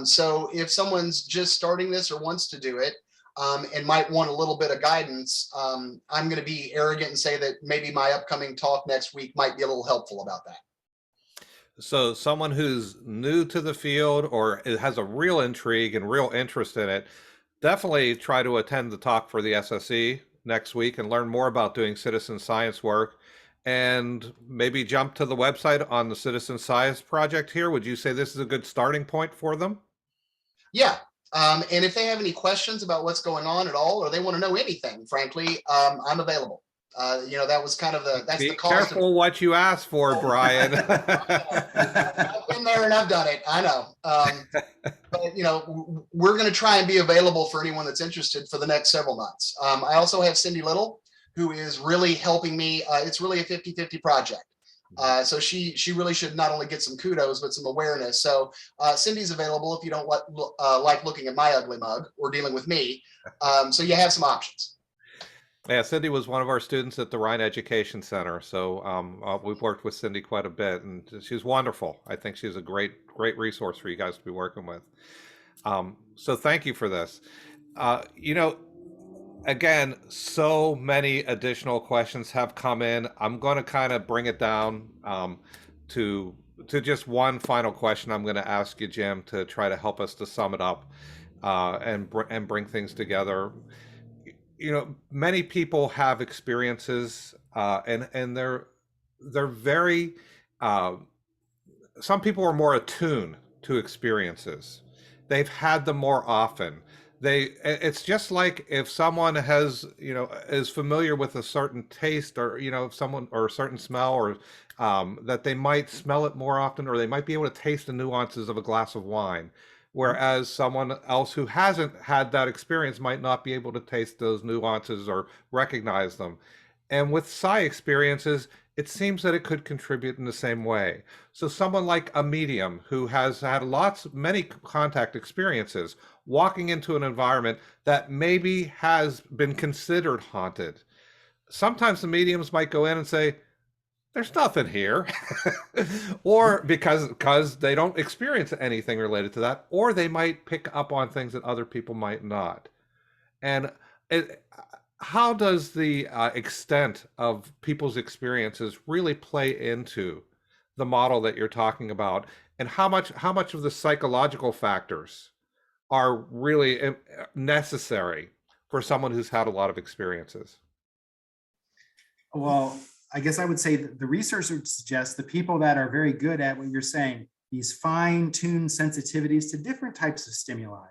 So if someone's just starting this or wants to do it, and might want a little bit of guidance, I'm going to be arrogant and say that maybe my upcoming talk next week might be a little helpful about that. So someone who's new to the field or has a real intrigue and real interest in it, definitely try to attend the talk for the SSE next week and learn more about doing citizen science work, and maybe jump to the website on the Citizen Science Project here. Would you say this is a good starting point for them? Yeah. And if they have any questions about what's going on at all, or they want to know anything, frankly, I'm available. That was kind of that's the cost. Be careful what you ask for, Brian. I've been there and I've done it. I know. But we're going to try and be available for anyone that's interested for the next several months. I also have Cindy Little, who is really helping me. It's really a 50-50 project. So she really should not only get some kudos, but some awareness. So Cindy's available if you don't like looking at my ugly mug or dealing with me. So you have some options. Yeah, Cindy was one of our students at the Rhine Education Center. So we've worked with Cindy quite a bit, and she's wonderful. I think she's a great resource for you guys to be working with. So thank you for this. Again, so many additional questions have come in. I'm going to kind of bring it down to just one final question. I'm going to ask you, Jim, to try to help us to sum it up and bring things together. Many people have experiences, and they're very. Some people are more attuned to experiences. They've had them more often. It's just like if someone has, is familiar with a certain taste, or if someone, or a certain smell, or that they might smell it more often, or they might be able to taste the nuances of a glass of wine, whereas someone else who hasn't had that experience might not be able to taste those nuances or recognize them. And with psi experiences, it seems that it could contribute in the same way. So someone like a medium who has had many contact experiences, walking into an environment that maybe has been considered haunted, sometimes the mediums might go in and say, there's nothing here, or because they don't experience anything related to that, or they might pick up on things that other people might not. And how does the extent of people's experiences really play into the model that you're talking about, and how much of the psychological factors are really necessary for someone who's had a lot of experiences? Well, I guess I would say that the research would suggest the people that are very good at what you're saying, these fine-tuned sensitivities to different types of stimuli,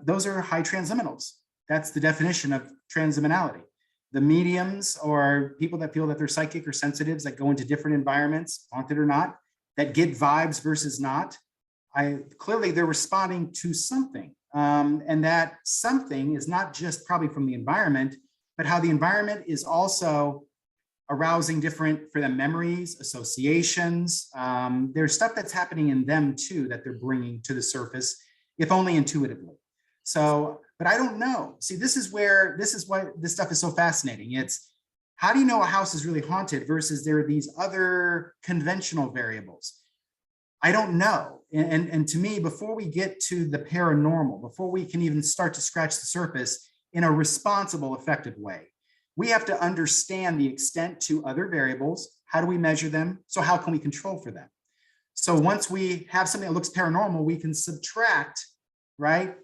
those are high transliminals. That's the definition of transliminality. The mediums, or people that feel that they're psychic or sensitives, that go into different environments, haunted or not, that get vibes versus not, clearly they're responding to something. And that something is not just probably from the environment, but how the environment is also arousing different, for them, memories, associations. There's stuff that's happening in them too that they're bringing to the surface, if only intuitively. So, but I don't know. See, this is why this stuff is so fascinating. It's, how do you know a house is really haunted versus there are these other conventional variables? I don't know. And to me, before we get to the paranormal, before we can even start to scratch the surface in a responsible, effective way, we have to understand the extent to other variables. How do we measure them? So how can we control for them? So once we have something that looks paranormal, we can subtract, right?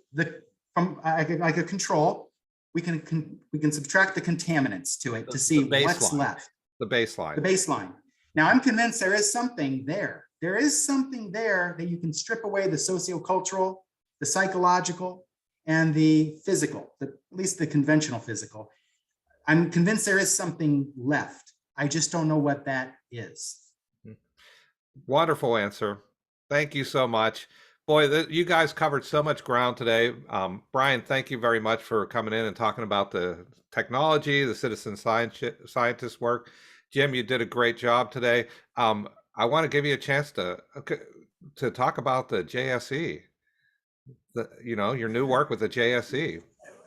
From like a control, we can subtract the contaminants to it to see what's left. The baseline. The baseline. Now I'm convinced there is something there. There is something there that you can strip away the sociocultural, the psychological, and the physical, at least the conventional physical. I'm convinced there is something left. I just don't know what that is. Wonderful answer. Thank you so much. Boy, you guys covered so much ground today. Brian, thank you very much for coming in and talking about the technology, the citizen scientist work. Jim, you did a great job today. I want to give you a chance to talk about the JSE, your new work with the JSE.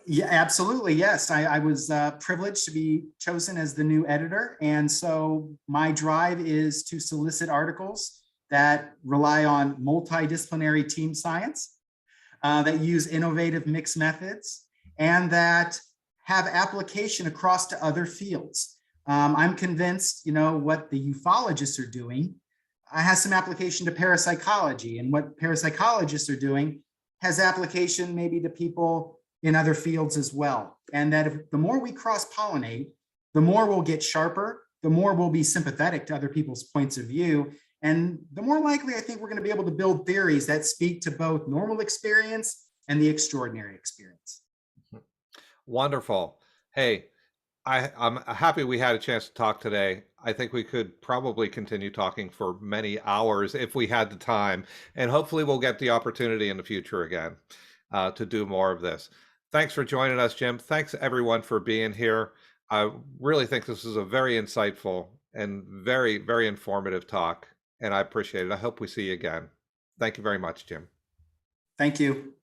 Yeah, absolutely. Yes, I was privileged to be chosen as the new editor. And so my drive is to solicit articles that rely on multidisciplinary team science, that use innovative mixed methods, and that have application across to other fields. I'm convinced, what the ufologists are doing has some application to parapsychology, and what parapsychologists are doing has application maybe to people in other fields as well. And that the more we cross-pollinate, the more we'll get sharper, the more we'll be sympathetic to other people's points of view, and the more likely I think we're going to be able to build theories that speak to both normal experience and the extraordinary experience. Wonderful. Hey, I'm happy we had a chance to talk today. I think we could probably continue talking for many hours if we had the time, and hopefully we'll get the opportunity in the future again to do more of this. Thanks for joining us, Jim. Thanks everyone for being here. I really think this is a very insightful and very, very informative talk, and I appreciate it. I hope we see you again. Thank you very much, Jim. Thank you.